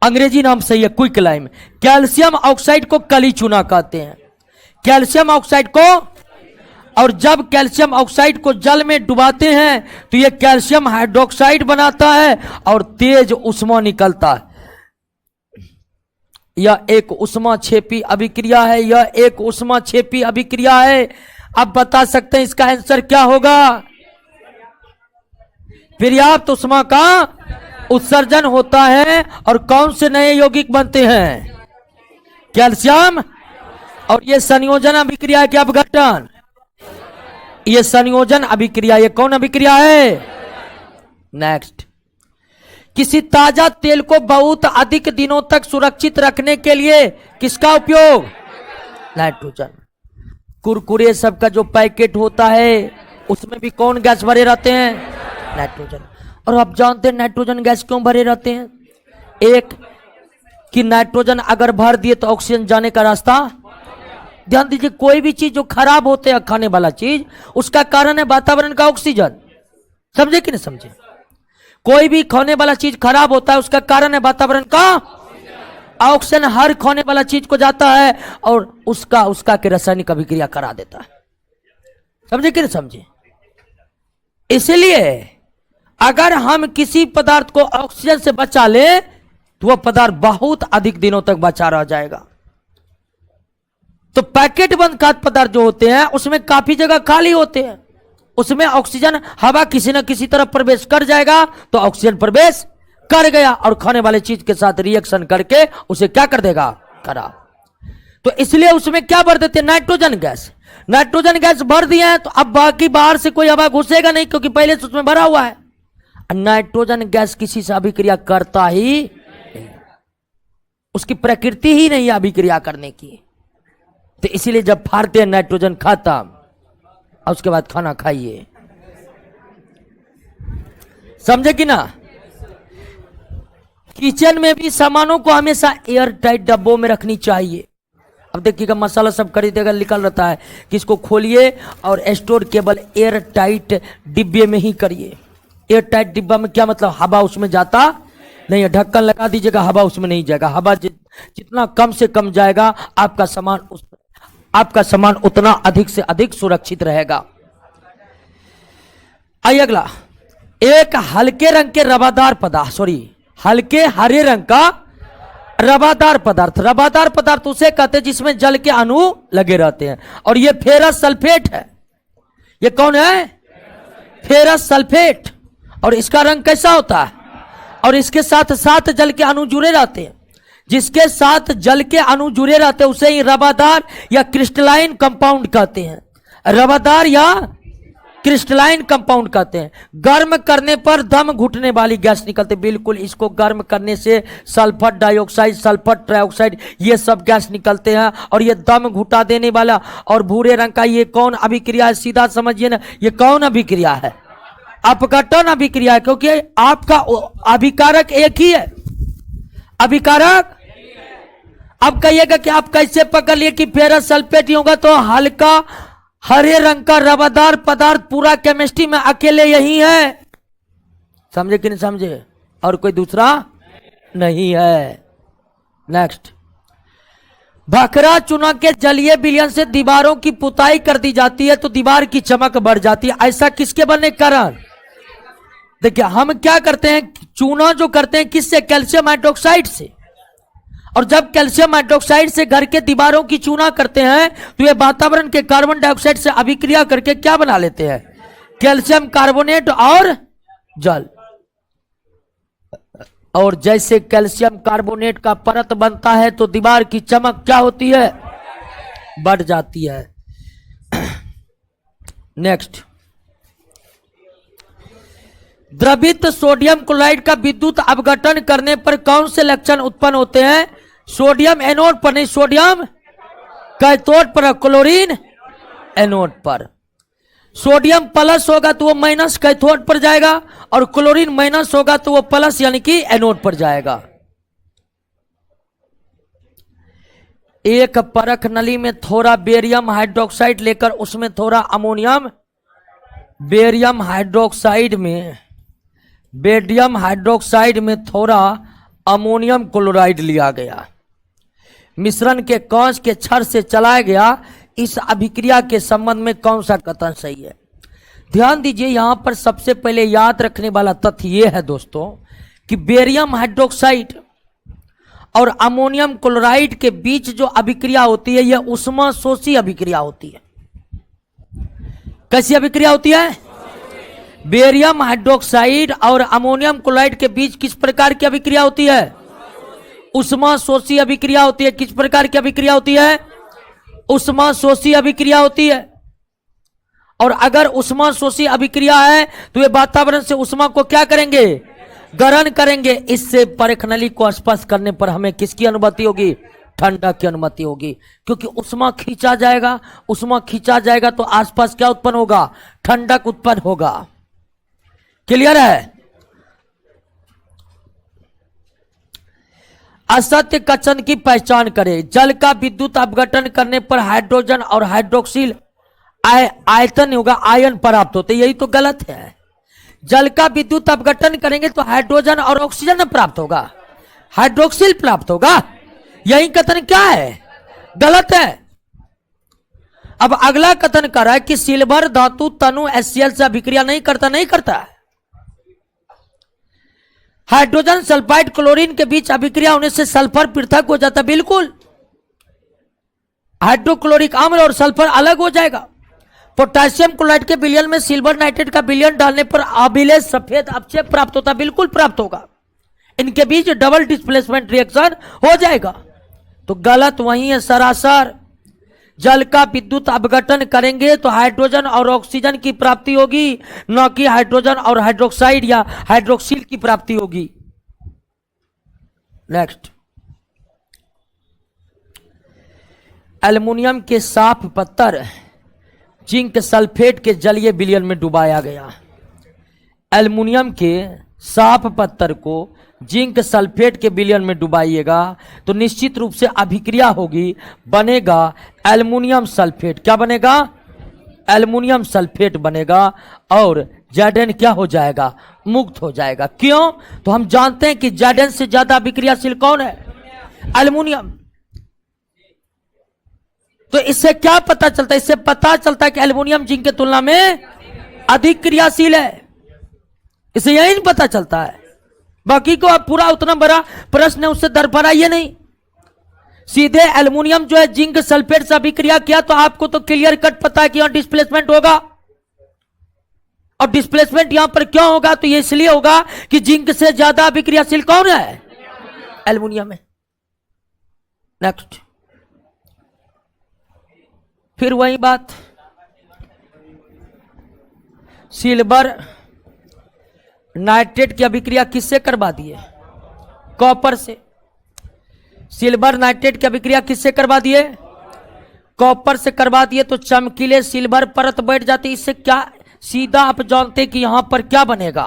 अंग्रेजी नाम सही है, क्विक लाइम। कैल्शियम ऑक्साइड को कली चूना कहते हैं। कैल्शियम ऑक्साइड को, और जब कैल्शियम ऑक्साइड को जल में डुबाते हैं तो यह कैल्शियम हाइड्रोक्साइड बनाता है और तेज उष्मा निकलता है। यह एक उष्माक्षेपी अभिक्रिया है। यह एक उष्माक्षेपी अभिक्रिया है। अब बता सकते हैं इसका आंसर क्या होगा? पर्याप्त उष्मा का उत्सर्जन होता है, और कौन से नए यौगिक बनते हैं? कैल्शियम। और यह संयोजन अभिक्रिया है कि अपघटन? यह संयोजन अभिक्रिया। यह कौन अभिक्रिया है? नेक्स्ट, किसी ताजा तेल को बहुत अधिक दिनों तक सुरक्षित रखने के लिए किसका उपयोग? नाइट्रोजन। कुरकुरे सब का जो पैकेट होता है उसमें भी कौन गैस भरे रहते हैं? नाइट्रोजन। और आप जानते हैं नाइट्रोजन गैस क्यों भरे रहते हैं? एक कि नाइट्रोजन अगर भर दिए तो ऑक्सीजन जाने का रास्ता। ध्यान दीजिए, कोई भी चीज जो खराब होते है, खाने वाला चीज, उसका कारण है वातावरण का ऑक्सीजन। समझे कि नहीं समझे? कोई भी खाने वाला चीज खराब होता है उसका कारण है वातावरण का। ऑक्सीजन हर खाने वाला चीज को जाता है और उसका के रासायनिक अभिक्रिया करा देता है। समझे कि नहीं समझे? इसलिए अगर हम किसी पदार्थ को ऑक्सीजन से बचा ले तो वह पदार्थ बहुत अधिक दिनों तक बचा रह जाएगा। तो पैकेट बंद खाद्य पदार्थ जो होते हैं उसमें काफी जगह खाली होते हैं, उसमें ऑक्सीजन हवा किसी न किसी तरफ प्रवेश कर जाएगा तो ऑक्सीजन प्रवेश कर गया और खाने वाले चीज के साथ रिएक्शन करके उसे क्या कर देगा? खराब। तो इसलिए उसमें क्या भर देते हैं? Nitrogen gas. नाइट्रोजन गैस भर दिया है तो अब बाकी बाहर से कोई हवा घुसेगा नहीं क्योंकि पहले से उसमें भरा हुआ है। नाइट्रोजन गैस किसी से अभिक्रिया करता ही नहीं, उसकी प्रकृति ही नहीं है अभिक्रिया करने की। तो इसीलिए जब फाड़ते हैं नाइट्रोजन खाता और उसके बाद खाना खाइए। समझे कि ना? किचन में भी सामानों को हमेशा एयर टाइट डब्बों में रखनी चाहिए। अब देखिएगा मसाला सब खरीदेगा निकल रहता है कि इसको खोलिए और स्टोर केवल एयर टाइट डिब्बे में ही करिए। एयर टाइट डिब्बा में क्या मतलब? हवा उसमें जाता नहीं है। ढक्कन लगा दीजिएगा, हवा उसमें नहीं जाएगा। हवा जितना कम से कम जाएगा आपका सामान उतना अधिक से अधिक सुरक्षित रहेगा। आइए अगला, एक हल्के रंग के रवादार पदार्थ हल्के हरे रंग का रवादार पदार्थ। रवादार पदार्थ उसे कहते हैं जिसमें जल के अणु लगे रहते हैं और यह फेरस सल्फेट है। यह कौन है? Ferrous sulphate. और इसका रंग कैसा होता है? और इसके साथ साथ जल के अणु जुड़े रहते हैं। जिसके साथ जल के अणु जुड़े रहते हैं उसे ही रवादार या क्रिस्टलाइन कंपाउंड कहते हैं। रवादार या क्रिस्टलाइन कंपाउंड कहते हैं। गर्म करने पर दम घुटने वाली गैस निकलती। बिल्कुल, इसको गर्म करने से सल्फर डाइऑक्साइड, सल्फर ट्राइऑक्साइड ये सब गैस निकलते हैं और ये दम घुटा देने वाला। और भूरे रंग का ये कौन अभिक्रिया है? सीधा समझिए ना, ये कौन अभिक्रिया है? अपघटन अभिक्रिया है, क्योंकि आपका अभिकारक एक ही है। अभिकारक अब कहिएगा कि आप कैसे पकड़ लिए कि फेरस सल्फेट ही होगा? तो हल्का हरे रंग का रवादार पदार्थ पूरा केमिस्ट्री में अकेले यही है। समझे कि नहीं समझे? और कोई दूसरा नहीं है। नेक्स्ट, भखरा चुना के जलीय विलयन से दीवारों की पुताई कर दी जाती है तो दीवार की चमक बढ़ जाती है। ऐसा किसके बनने के कारण? देखिए, हम क्या करते हैं, चूना जो करते हैं किससे? कैल्शियम हाइड्रोक्साइड से। और जब कैल्शियम हाइड्रोक्साइड से घर के दीवारों की चूना करते हैं तो ये वातावरण के कार्बन डाइऑक्साइड से अभिक्रिया करके क्या बना लेते हैं? कैल्शियम कार्बोनेट और जल। और जैसे कैल्शियम कार्बोनेट का परत बनता है तो दीवार की चमक क्या होती है? बढ़ जाती है। नेक्स्ट, द्रवित सोडियम क्लोराइड का विद्युत अपघटन करने पर कौन से लक्षण उत्पन्न होते हैं? सोडियम एनोड पर नहीं, सोडियम कैथोड पर, क्लोरीन एनोड पर। सोडियम प्लस होगा तो वो माइनस कैथोड पर जाएगा और क्लोरीन माइनस होगा तो वो प्लस यानी कि एनोड पर जाएगा। एक परख नली में थोड़ा बेरियम हाइड्रोक्साइड लेकर उसमें थोड़ा अमोनियम, बेरियम हाइड्रोक्साइड में थोड़ा अमोनियम क्लोराइड लिया गया, मिश्रण के कांच के छड़ से चलाया गया। इस अभिक्रिया के संबंध में कौन सा कथन सही है? ध्यान दीजिए, यहां पर सबसे पहले याद रखने वाला तथ्य यह है दोस्तों कि बेरियम हाइड्रोक्साइड और अमोनियम क्लोराइड के बीच जो अभिक्रिया होती है यह उष्मा शोषी अभिक्रिया होती है। कैसी अभिक्रिया होती है? बेरियम हाइड्रोक्साइड और अमोनियम क्लोराइड के बीच किस प्रकार की अभिक्रिया होती है? उष्मा शोषी अभिक्रिया होती है। किस प्रकार की अभिक्रिया होती है? उष्मा शोषी अभिक्रिया होती है। और अगर उष्मा शोषी अभिक्रिया है तो वे वातावरण से उष्मा को क्या करेंगे? ग्रहण करेंगे। इससे परख नली को स्पर्श करने पर हमें किसकी अनुमति होगी? ठंडक की अनुमति होगी, क्योंकि उष्मा खींचा जाएगा। उष्मा खींचा जाएगा तो आसपास क्या उत्पन्न होगा? ठंडक उत्पन्न होगा। क्लियर है? असत्य कथन की पहचान करें। जल का विद्युत अपघटन करने पर हाइड्रोजन और हाइड्रोक्सिल आयतन होगा, आयन प्राप्त होते। यही तो गलत है। जल का विद्युत अपघटन करेंगे तो हाइड्रोजन और ऑक्सीजन प्राप्त होगा, हाइड्रोक्सिल प्राप्त होगा। यही कथन क्या है? गलत है। अब अगला कथन कर रहा है कि सिल्वर धातु तनु HCl से अभिक्रिया नहीं करता। नहीं करता है। हाइड्रोजन सल्फाइड क्लोरीन के बीच अभिक्रिया होने से सल्फर पृथक हो जाता। बिल्कुल, हाइड्रोक्लोरिक अम्ल और सल्फर अलग हो जाएगा। पोटेशियम क्लोराइड के विलयन में सिल्वर नाइट्रेट का विलयन डालने पर अभिलेख सफेद अपक्षय प्राप्त होता। बिल्कुल प्राप्त होगा। इनके बीच डबल डिस्प्लेसमेंट रिएक्शन हो जाएगा। तो गलत वही है सरासर। जल का विद्युत अपघटन करेंगे तो हाइड्रोजन और ऑक्सीजन की प्राप्ति होगी, न कि हाइड्रोजन और हाइड्रोक्साइड या हाइड्रोक्सिल की प्राप्ति होगी। नेक्स्ट, एल्युमिनियम के साफ पत्थर जिंक सल्फेट के जलीय विलयन में डुबाया गया। एल्युमिनियम के साफ पत्थर को जिंक सल्फेट के विलयन में डुबाइएगा तो निश्चित रूप से अभिक्रिया होगी, बनेगा एल्युमिनियम सल्फेट। क्या बनेगा? एल्युमिनियम सल्फेट बनेगा और Zn क्या हो जाएगा? मुक्त हो जाएगा। क्यों? तो हम जानते हैं कि Zn से ज्यादा अभिक्रियाशील कौन है? एल्युमिनियम। तो इससे क्या पता चलता है? इससे पता चलता है कि एल्युमिनियम जिंक की तुलना में अधिक क्रियाशील है। इसे यही नहीं पता चलता है। बाकी को अब पूरा उतना बड़ा प्रश्न है उससे दरफराइए नहीं। सीधे एल्युमिनियम जो है जिंक सल्फेट से अभिक्रिया किया तो आपको तो क्लियर कट पता है कि यहां डिस्प्लेसमेंट होगा। और डिस्प्लेसमेंट यहां पर क्यों होगा? तो ये इसलिए होगा कि जिंक से ज्यादा अभिक्रियाशील कौन है? एल्युमिनियम है। नेक्स्ट, फिर वही बात, सिल्वर नाइट्रेट की अभिक्रिया किससे करवा दिए? कॉपर से। सिल्वर नाइट्रेट की अभिक्रिया किससे करवा दिए? कॉपर से करवा दिए तो चमकीले सिल्वर परत बैठ जाती। इससे क्या सीधा आप जानते कि यहां पर क्या बनेगा?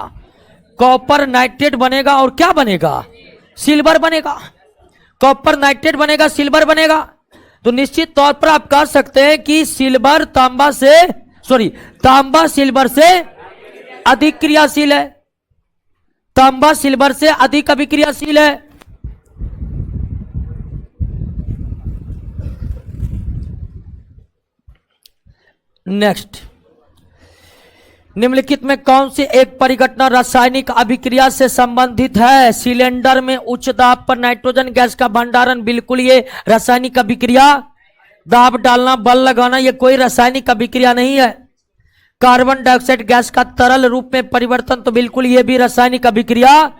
कॉपर नाइट्रेट बनेगा और क्या बनेगा? सिल्वर बनेगा। कॉपर नाइट्रेट बनेगा, सिल्वर बनेगा। तो निश्चित तौर पर आप कह सकते हैं कि सिल्वर तांबा सिल्वर से अधिक क्रियाशील है। तांबा सिल्वर से अधिक अभिक्रियाशील है। नेक्स्ट, निम्नलिखित में कौन सी एक परिघटना रासायनिक अभिक्रिया से संबंधित है? सिलेंडर में उच्च दाब पर नाइट्रोजन गैस का भंडारण। बिल्कुल ये रासायनिक अभिक्रिया। दाब डालना, बल लगाना, ये कोई रासायनिक अभिक्रिया नहीं है। कार्बन डाइऑक्साइड गैस का तरल रूप में परिवर्तन, तो बिल्कुल ये भी रासायनिक अभिक्रिया।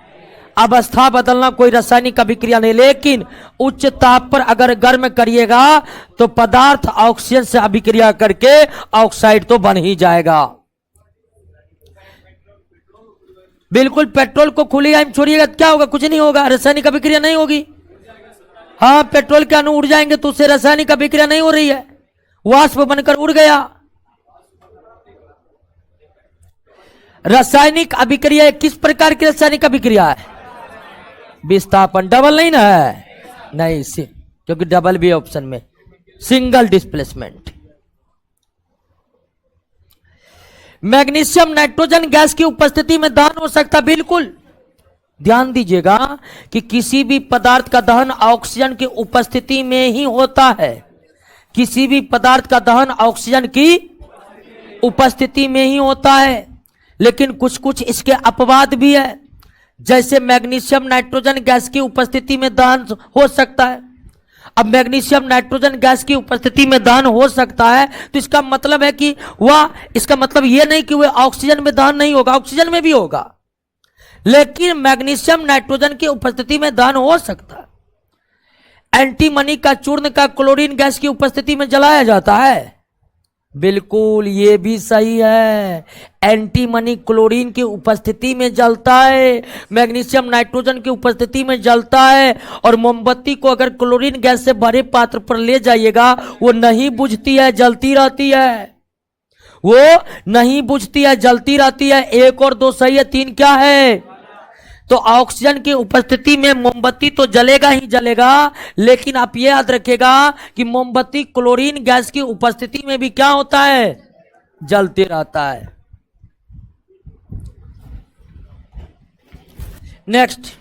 अवस्था बदलना कोई रासायनिक अभिक्रिया नहीं। लेकिन उच्च ताप पर अगर गर्म करिएगा तो पदार्थ ऑक्सीजन से अभिक्रिया करके ऑक्साइड तो बन ही जाएगा। बिल्कुल, पेट्रोल को खुली आम छोड़िएगा क्या होगा? कुछ नहीं होगा, रासायनिक अभिक्रिया नहीं होगी। हाँ, पेट्रोल के अणु उड़ जाएंगे तो उससे रासायनिक अभिक्रिया नहीं हो रही है, वाष्प बनकर उड़ गया। रासायनिक अभिक्रिया किस प्रकार की रासायनिक अभिक्रिया है? विस्थापन। डबल नहीं ना है? नहीं, क्योंकि डबल भी ऑप्शन में। Single displacement. Magnesium nitrogen gas की उपस्थिति में दहन हो सकता। बिल्कुल, ध्यान दीजिएगा कि किसी भी पदार्थ का दहन ऑक्सीजन की उपस्थिति में ही होता है। किसी भी पदार्थ का दहन ऑक्सीजन की उपस्थिति में ही होता है। लेकिन कुछ कुछ इसके अपवाद भी है, जैसे मैग्नीशियम नाइट्रोजन गैस की उपस्थिति में दहन हो सकता है। अब मैग्नीशियम नाइट्रोजन गैस की उपस्थिति में दहन हो सकता है तो इसका मतलब है कि इसका मतलब यह नहीं कि वह ऑक्सीजन में दहन नहीं होगा, ऑक्सीजन में भी होगा। लेकिन मैग्नीशियम नाइट्रोजन की उपस्थिति में दहन हो सकता है। एंटीमनी का चूर्ण का क्लोरीन गैस की उपस्थिति में जलाया जाता है। बिल्कुल, ये भी सही है। एंटीमनी क्लोरीन की उपस्थिति में जलता है, मैग्नीशियम नाइट्रोजन की उपस्थिति में जलता है। और मोमबत्ती को अगर क्लोरीन गैस से भरे पात्र पर ले जाइएगा वो नहीं बुझती है, जलती रहती है। वो नहीं बुझती है, जलती रहती है। 1 और 2 सही है, 3 क्या है? तो ऑक्सीजन की उपस्थिति में मोमबत्ती तो जलेगा ही जलेगा, लेकिन आप ये याद रखिएगा कि मोमबत्ती क्लोरीन गैस की उपस्थिति में भी क्या होता है? जलते रहता है। नेक्स्ट,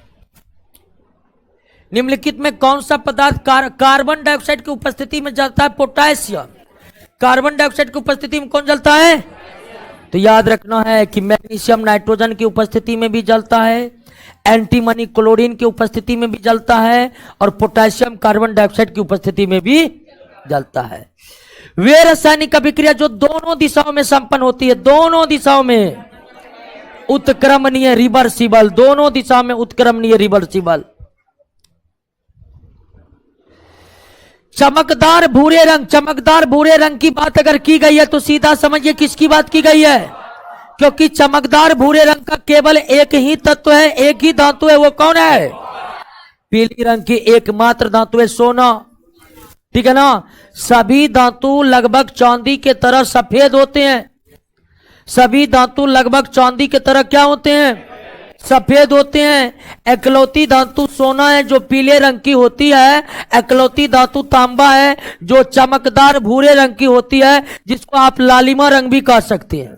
निम्नलिखित में कौन सा पदार्थ कार्बन डाइऑक्साइड की उपस्थिति में जलता है? पोटेशियम। कार्बन डाइऑक्साइड की उपस्थिति में कौन जलता है? तो याद रखना है कि मैग्नीशियम नाइट्रोजन की उपस्थिति में भी जलता है, एंटीमनी क्लोरीन की उपस्थिति में भी जलता है, और पोटेशियम कार्बन डाइऑक्साइड की उपस्थिति में भी जलता है। वे रासायनिक अभिक्रिया जो दोनों दिशाओं में संपन्न होती है, दोनों दिशाओं में उत्क्रमणीय रिवर्सिबल, दोनों दिशा में उत्क्रमणीय रिवर्सिबल। चमकदार भूरे रंग, चमकदार भूरे रंग की बात अगर की गई है तो सीधा समझिए किसकी बात की गई है, क्योंकि चमकदार भूरे रंग का केवल एक ही तत्व है, एक ही धातु है, वो कौन है? पीली रंग की एकमात्र धातु है सोना, ठीक है ना। सभी धातु लगभग चांदी के तरह सफेद होते हैं, सभी धातु लगभग चांदी के तरह क्या होते हैं? सफेद होते हैं। एकलौती धातु सोना है जो पीले रंग की होती है, एकलौती धातु तांबा है जो चमकदार भूरे रंग की होती है, जिसको आप लालिमा रंग भी कह सकते हैं।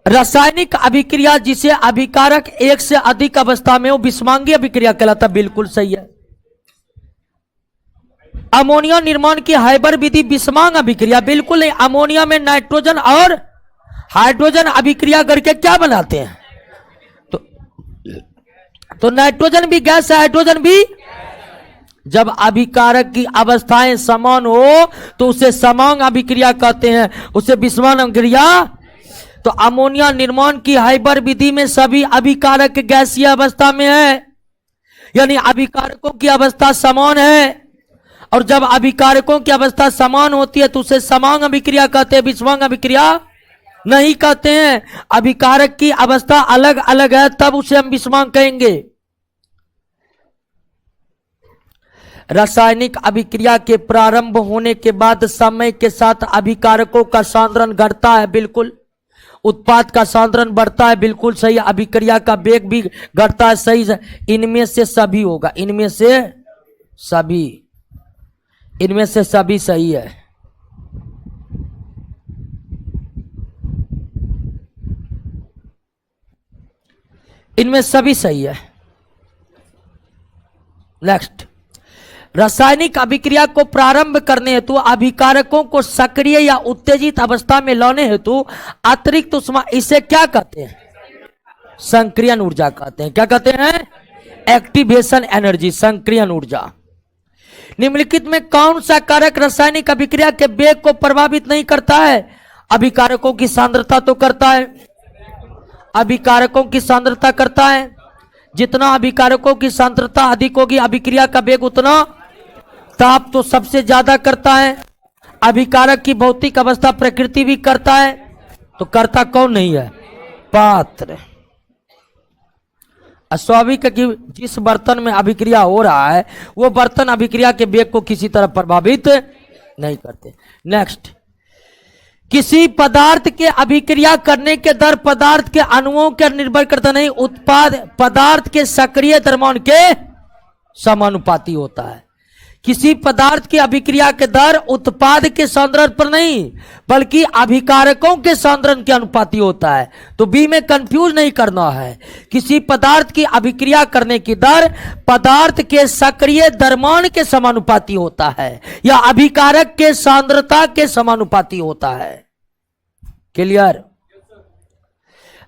रासायनिक अभिक्रिया जिसे अभिकारक एक से अधिक अवस्था में हो विषमांगी अभिक्रिया कहलाता, बिल्कुल सही है। अमोनिया निर्माण की हाइबर विधि विषमांग अभिक्रिया, बिल्कुल नहीं। अमोनिया में नाइट्रोजन और हाइड्रोजन अभिक्रिया करके क्या बनाते हैं? तो नाइट्रोजन भी गैस है, हाइड्रोजन भी। जब अभिकारक की अवस्थाएं समान हो तो उसे समांग अभिक्रिया कहते हैं, उसे विषमांग अभिक्रिया। तो अमोनिया निर्माण की हाइबर विधि में सभी अभिकारक गैसीय अवस्था में है, यानी अभिकारकों की अवस्था समान है, और जब अभिकारकों की अवस्था समान होती है तो उसे समांग अभिक्रिया कहते हैं, विषमांग अभिक्रिया नहीं कहते हैं। अभिकारक की अवस्था अलग अलग है तब उसे हम विषमांग कहेंगे। रासायनिक अभिक्रिया के प्रारंभ होने के बाद समय के साथ अभिकारकों का सांद्रण घटता है, बिल्कुल। उत्पाद का सांद्रण बढ़ता है, बिल्कुल सही। अभिक्रिया का वेग भी घटता है, सही है। इनमें से सभी होगा, इनमें से सभी, इनमें से सभी सही है। इनमें सभी सही है। नेक्स्ट, रासायनिक अभिक्रिया को प्रारंभ करने हेतु अभिकारकों को सक्रिय या उत्तेजित अवस्था में लाने हेतु अतिरिक्त उष्मा, इसे क्या कहते हैं? संक्रियन ऊर्जा कहते हैं। क्या कहते हैं? एक्टिवेशन एनर्जी, संक्रियन ऊर्जा। निम्नलिखित में कौन सा कारक रासायनिक अभिक्रिया के वेग को प्रभावित नहीं करता है? अभिकारकों की सांद्रता तो करता है, अभिकारकों की सांद्रता करता है। जितना अभिकारकों की सांद्रता अधिक होगी अभिक्रिया का वेग उतना। ताप तो सबसे ज्यादा करता है। अभिकारक की भौतिक अवस्था प्रकृति भी करता है, तो करता कौन नहीं है? पात्र। स्वाभाविक है कि जिस बर्तन में अभिक्रिया हो रहा है वो बर्तन अभिक्रिया के वेग को किसी तरह प्रभावित नहीं करते। नेक्स्ट, किसी पदार्थ के अभिक्रिया करने के दर पदार्थ के अणुओं पर निर्भर करता नहीं, उत्पाद पदार्थ के सक्रिय द्रव्यमान के समानुपाती होता है। किसी पदार्थ की अभिक्रिया के दर उत्पाद के सांद्रण पर नहीं बल्कि अभिकारकों के सांद्रण के अनुपाती होता है। तो बी में कंफ्यूज नहीं करना है। किसी पदार्थ की अभिक्रिया करने की दर पदार्थ के सक्रिय द्रव्यमान के समानुपाती होता है या अभिकारक के सांद्रता के समानुपाती होता है। क्लियर?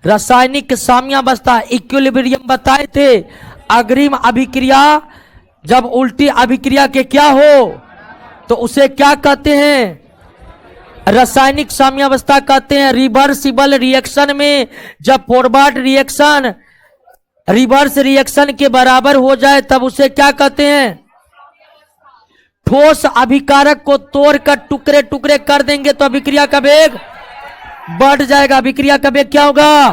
रासायनिक साम्यावस्था इक्विलिब्रियम बताए थे। अग्रिम अभिक्रिया जब उल्टी अभिक्रिया के क्या हो तो उसे क्या कहते हैं? रासायनिक साम्यावस्था कहते हैं। रिवर्सिबल रिएक्शन में जब फॉरवर्ड रिएक्शन रिवर्स रिएक्शन के बराबर हो जाए तब उसे क्या कहते हैं? ठोस अभिकारक को तोड़कर टुकड़े टुकड़े कर देंगे तो अभिक्रिया का वेग बढ़ जाएगा। अभिक्रिया का वेग क्या होगा?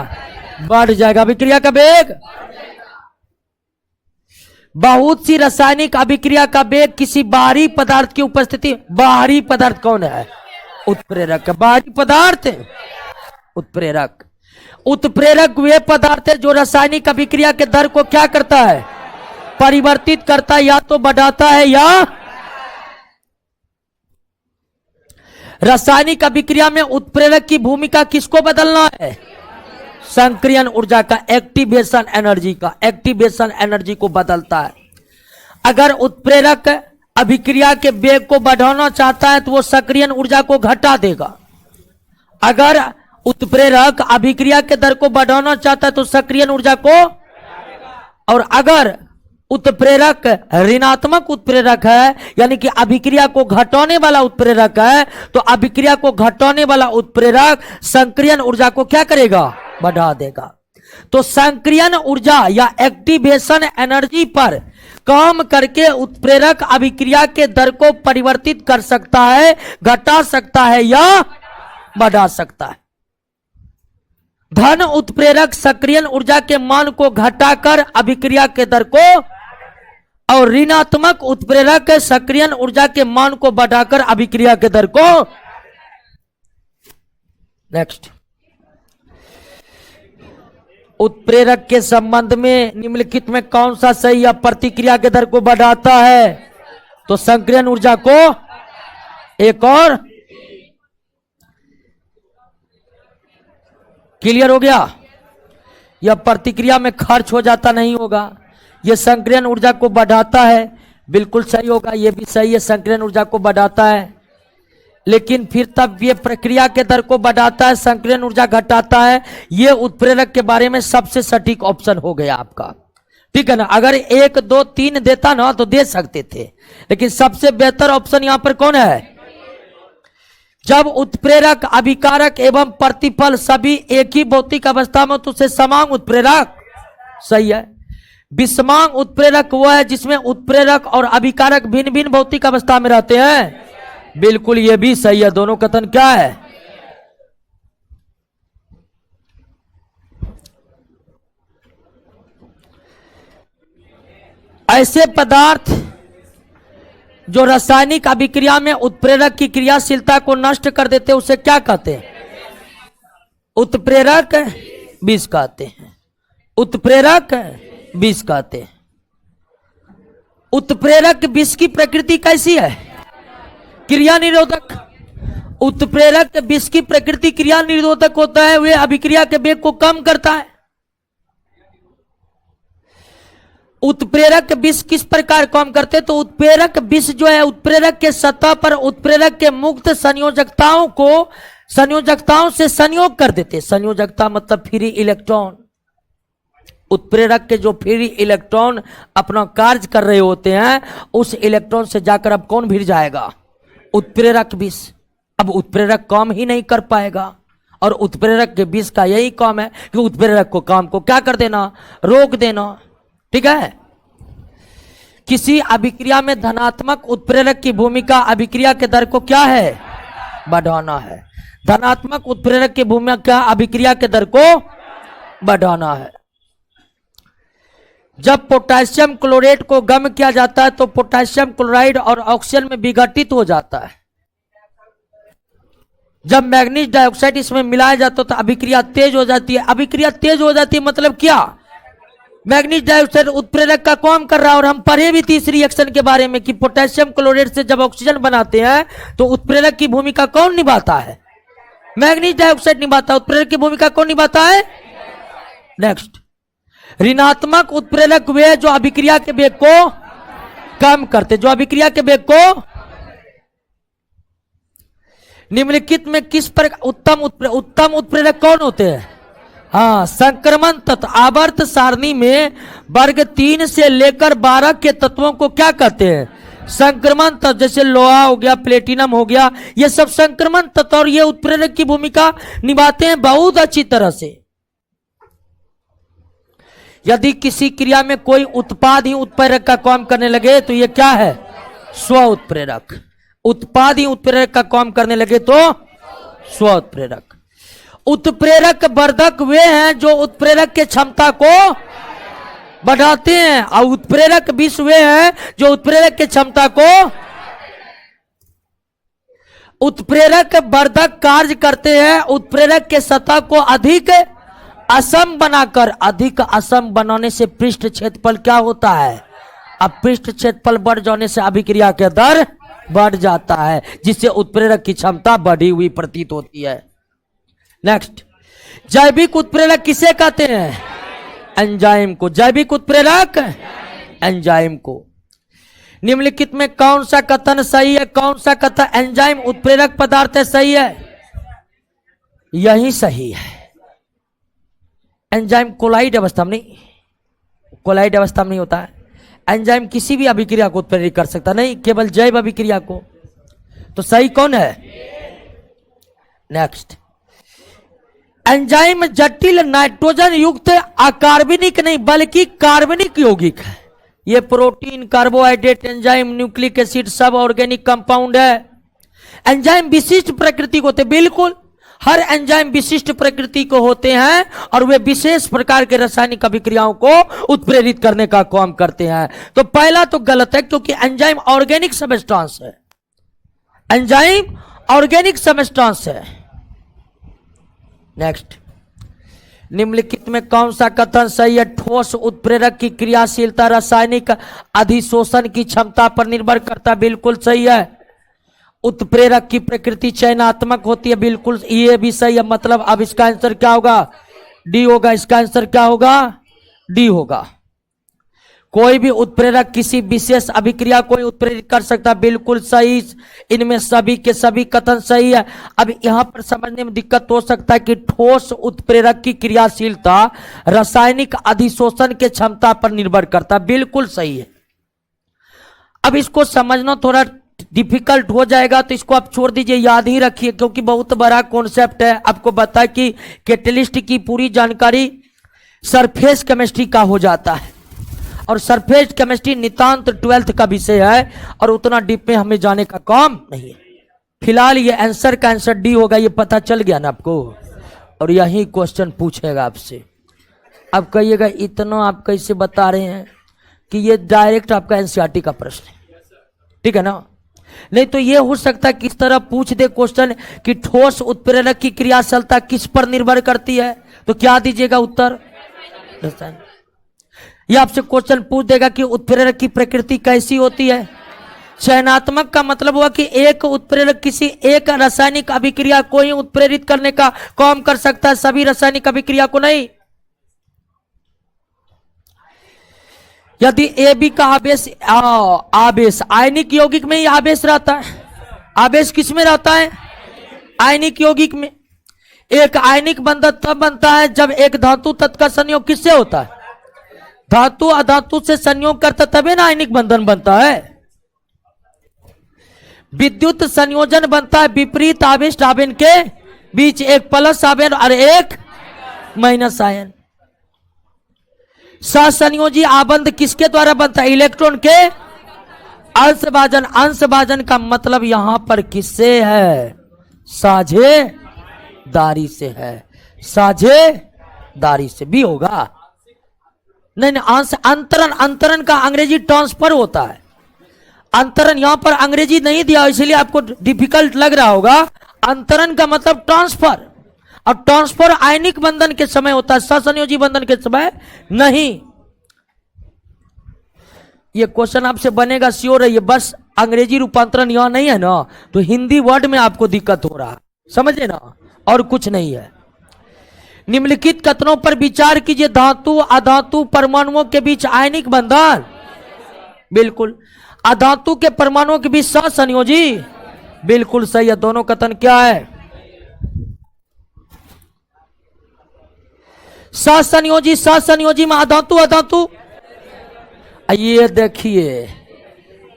बढ़ जाएगा। अभिक्रिया का वेग। बहुत सी रासायनिक अभिक्रिया का वेग किसी बाहरी पदार्थ की उपस्थिति। बाहरी पदार्थ कौन है? उत्प्रेरक। बाहरी पदार्थ उत्प्रेरक। उत्प्रेरक वे पदार्थ है जो रासायनिक अभिक्रिया के दर को क्या करता है? परिवर्तित करता है, या तो बढ़ाता है या। रासायनिक अभिक्रिया में उत्प्रेरक की भूमिका किसको बदलना है? संक्रियण ऊर्जा का, एक्टिवेशन एनर्जी को बदलता है। अगर उत्प्रेरक अभिक्रिया के वेग को बढ़ाना चाहता है तो वो सक्रियण ऊर्जा को घटा देगा। अगर उत्प्रेरक अभिक्रिया के दर को बढ़ाना चाहता है तो सक्रियण ऊर्जा को, और अगर उत्प्रेरक ऋणात्मक उत्प्रेरक है यानी कि अभिक्रिया को घटाने वाला उत्प्रेरक है तो अभिक्रिया को घटाने वाला उत्प्रेरक संक्रियण ऊर्जा को क्या करेगा? बढ़ा देगा। तो संक्रियण ऊर्जा या एक्टिवेशन एनर्जी पर काम करके उत्प्रेरक अभिक्रिया के दर को परिवर्तित कर सकता है, घटा सकता है या बढ़ा सकता है। धन उत्प्रेरक सक्रियण ऊर्जा के मान को घटाकर अभिक्रिया के दर को, और ऋणात्मक उत्प्रेरक सक्रियण ऊर्जा के मान को बढ़ाकर अभिक्रिया के दर को। नेक्स्ट, उत्प्रेरक के संबंध में निम्नलिखित में कौन सा सही या प्रतिक्रिया के दर को बढ़ाता है? तो सक्रियण ऊर्जा को। एक और क्लियर हो गया? यह प्रतिक्रिया में खर्च हो जाता नहीं होगा। यह संक्रियण ऊर्जा को बढ़ाता है, बिल्कुल सही होगा, यह भी सही है, संक्रियण ऊर्जा को बढ़ाता है। लेकिन फिर तब ये प्रक्रिया के दर को बढ़ाता है, संक्रियण ऊर्जा घटाता है। ये उत्प्रेरक के बारे में सबसे सटीक ऑप्शन हो गया आपका, ठीक है ना। अगर 1, 2, 3 देता ना तो दे सकते थे, लेकिन सबसे बेहतर ऑप्शन यहां पर कौन है? जब उत्प्रेरक अभिकारक एवं प्रतिफल सभी एक ही भौतिक अवस्था में तो उसे समांग उत्प्रेरक सही है। विषमांग उत्प्रेरक वो है जिसमें उत्प्रेरक और अभिकारक भिन्न भिन्न भौतिक अवस्था में रहते हैं, बिल्कुल ये भी सही है। दोनों कथन क्या है? ऐसे पदार्थ जो रासायनिक अभिक्रिया में उत्प्रेरक की क्रियाशीलता को नष्ट कर देते हैं उसे क्या कहते हैं? उत्प्रेरक विष कहते हैं। उत्प्रेरक विष कहते हैं। उत्प्रेरक विष की प्रकृति कैसी है? क्रिया निरोधक। उत्प्रेरक विष की प्रकृति क्रिया निरोधक होता है, वे अभिक्रिया के वेग को कम करता है। उत्प्रेरक विष किस प्रकार काम करते हैं? तो उत्प्रेरक विष जो है उत्प्रेरक के सतह पर उत्प्रेरक के मुक्त संयोजकताओं से संयोग कर देते। संयोजकता मतलब फ्री इलेक्ट्रॉन। उत्प्रेरक के जो फ्री इलेक्ट्रॉन अपना कार्य कर रहे होते हैं उस इलेक्ट्रॉन से जाकर अब कौन भिड़ जाएगा? उत्प्रेरक विष। अब उत्प्रेरक काम ही नहीं कर पाएगा, और उत्प्रेरक के विष का यही काम है कि उत्प्रेरक को काम को क्या कर देना? रोक देना, ठीक है। किसी अभिक्रिया में धनात्मक उत्प्रेरक की भूमिका अभिक्रिया के दर को क्या है? बढ़ाना है। धनात्मक उत्प्रेरक की भूमिका अभिक्रिया के दर को बढ़ाना है। जब पोटेशियम क्लोरेट को गर्म किया जाता है तो पोटेशियम क्लोराइड और ऑक्सीजन में विघटित हो जाता है। जब मैग्नीज डाइऑक्साइड इसमें मिलाया जाता है तो अभिक्रिया तेज हो जाती है। अभिक्रिया तेज हो जाती है मतलब क्या? मैग्नीज डाइऑक्साइड उत्प्रेरक का काम कर रहा है। और हम पढ़े भी थी इस रिएक्शन के बारे में कि पोटेशियम क्लोराइड से जब ऑक्सीजन बनाते हैं तो उत्प्रेरक की भूमिका कौन निभाता है? मैग्नीज डाइऑक्साइड निभाता है। उत्प्रेरक की भूमिका कौन निभाता है? नेक्स्ट, ऋणात्मक उत्प्रेरक वे जो अभिक्रिया के वेग को कम करते। जो अभिक्रिया के वेग को निम्नलिखित में किस पर उत्तम उत्प्रेरक कौन होते हैं? हाँ, संक्रमण तत्व। आवर्त सारणी में वर्ग 3 से लेकर 12 के तत्वों को क्या कहते हैं? संक्रमण तत्व। जैसे लोहा हो गया, प्लेटिनम हो गया, ये सब संक्रमण तत्व, और ये उत्प्रेरक की भूमिका निभाते हैं बहुत अच्छी तरह से। यदि किसी क्रिया में कोई उत्पाद ही उत्प्रेरक का काम करने लगे तो ये क्या है? स्व उत्प्रेरक। उत्पाद ही उत्प्रेरक का काम करने लगे तो स्व उत्प्रेरक। उत्प्रेरक वर्धक वे हैं जो उत्प्रेरक के क्षमता को बढ़ाते हैं, और उत्प्रेरक विष वे हैं जो उत्प्रेरक के क्षमता को। उत्प्रेरक वर्धक कार्य करते हैं उत्प्रेरक के सतह को अधिक असम बनाकर। अधिक असम बनाने से पृष्ठ क्षेत्रफल क्या होता है? अब पृष्ठ क्षेत्रफल बढ़ जाने से अभिक्रिया के दर बढ़ जाता है, जिससे उत्प्रेरक की क्षमता बढ़ी हुई प्रतीत होती है। नेक्स्ट, जैविक उत्प्रेरक किसे कहते हैं? एंजाइम को। जैविक उत्प्रेरक एंजाइम को। निम्नलिखित में कौन सा कथन सही है? कौन सा कथन एंजाइम उत्प्रेरक पदार्थ है सही है? यही सही है। एंजाइम कोलाइड अवस्था में नहीं, कोलाइड अवस्था में नहीं होता है। एंजाइम किसी भी अभिक्रिया को उत्प्रेरित कर सकता नहीं, केवल जैव अभिक्रिया को। तो सही कौन है? नेक्स्ट, एंजाइम जटिल नाइट्रोजन युक्त अकार्बनिक नहीं बल्कि कार्बनिक यौगिक है। ये protein, carbohydrate, enzyme, nucleic acid सब ऑर्गेनिक कंपाउंड है। एंजाइम विशिष्ट प्रकृति को होते, बिल्कुल हर एंजाइम विशिष्ट प्रकृति को होते हैं और वे विशेष प्रकार के रासायनिक अभिक्रियाओं को उत्प्रेरित करने का काम करते हैं। तो पहला तो गलत है, क्योंकि एंजाइम ऑर्गेनिक सबस्टेंस है। एंजाइम ऑर्गेनिक सबस्टेंस है। नेक्स्ट, निम्नलिखित में कौन सा कथन सही है? ठोस उत्प्रेरक की क्रियाशीलता रासायनिक अधिशोषण की क्षमता पर निर्भर करता है। बिल्कुल सही है। उत्प्रेरक की प्रकृति चयनात्मक होती है। बिल्कुल ये भी सही है। मतलब अब इसका आंसर क्या होगा? डी होगा। इसका आंसर क्या होगा? डी होगा। कोई भी उत्प्रेरक किसी विशेष अभिक्रिया को उत्प्रेरित कर सकता है। बिल्कुल सही। इनमें सभी के सभी कथन सही है। अब यहां पर समझने में दिक्कत हो सकता है कि ठोस उत्प्रेरक की क्रियाशीलता रासायनिक अधिशोषण के क्षमता पर निर्भर करता है। बिल्कुल सही है। अब इसको समझना थोड़ा डिफिकल्ट हो जाएगा, तो इसको आप छोड़ दीजिए, याद ही रखिए, क्योंकि बहुत बड़ा कॉन्सेप्ट है। आपको बता कि कैटेलिस्ट की पूरी जानकारी सरफेस केमिस्ट्री का हो जाता है, और सरफेस केमिस्ट्री नितांत 12th का विषय है, और उतना डीप में हमें जाने का काम नहीं है। फिलहाल ये आंसर का आंसर डी होगा, ये पता चल गया ना आपको। और यही क्वेश्चन पूछेगा आपसे। अब कहिएगा इतना आप कैसे बता रहे हैं कि ये डायरेक्ट आपका एनसीईआरटी का प्रश्न है, ठीक है ना? नहीं तो ये हो सकता है किस तरह पूछ दे क्वेश्चन कि ठोस उत्प्रेरक की क्रियाशीलता किस पर निर्भर करती है, तो क्या दीजिएगा उत्तर? ये आपसे क्वेश्चन पूछ देगा कि उत्प्रेरक की प्रकृति कैसी होती है। चयनात्मक का मतलब हुआ कि एक उत्प्रेरक किसी एक रासायनिक अभिक्रिया को ही उत्प्रेरित करने का काम कर सकता है, सभी रासायनिक अभिक्रिया को नहीं। यदि ए बी का आवेश आयनिक यौगिक में ही आवेश रहता है। आवेश किस में रहता है? आयनिक यौगिक में। एक आयनिक बंधन तब बनता है जब एक धातु तत्व का संयोग किससे होता है? धातु अधातु से संयोग करता तभी ना आयनिक बंधन बनता है। विद्युत संयोजन बनता है विपरीत आवेश आवेन के बीच, एक प्लस आवेन और एक माइनस आयन। सहसंयोजी आबंध किसके द्वारा बनता है? इलेक्ट्रॉन के अंशभाजन। अंशभाजन का मतलब यहां पर किससे है? साझेदारी से है। साझेदारी से भी होगा। नहीं, अंश अंतरण। अंतरण का अंग्रेजी ट्रांसफर होता है। अंतरण यहां पर अंग्रेजी नहीं दिया, इसलिए आपको डिफिकल्ट लग रहा होगा। अंतरण का मतलब ट्रांसफर, और ट्रांसफर आयनिक बंधन के समय होता है, सहसंयोजी बंधन के समय नहीं। ये क्वेश्चन आपसे बनेगा, श्योर है। ये बस अंग्रेजी रूपांतरण यहां नहीं है ना, तो हिंदी वर्ड में आपको दिक्कत हो रहा है, समझे ना, और कुछ नहीं है। निम्नलिखित कथनों पर विचार कीजिए। धातु अधातु परमाणुओं के बीच आयनिक बंधन। बिल्कुल। अधातु के परमाणुओं के बीच सहसंयोजी। बिल्कुल सही है। दोनों कथन क्या है? सहसंयोजी। सहसंयोजी में अधातु अधातु। ये देखिए,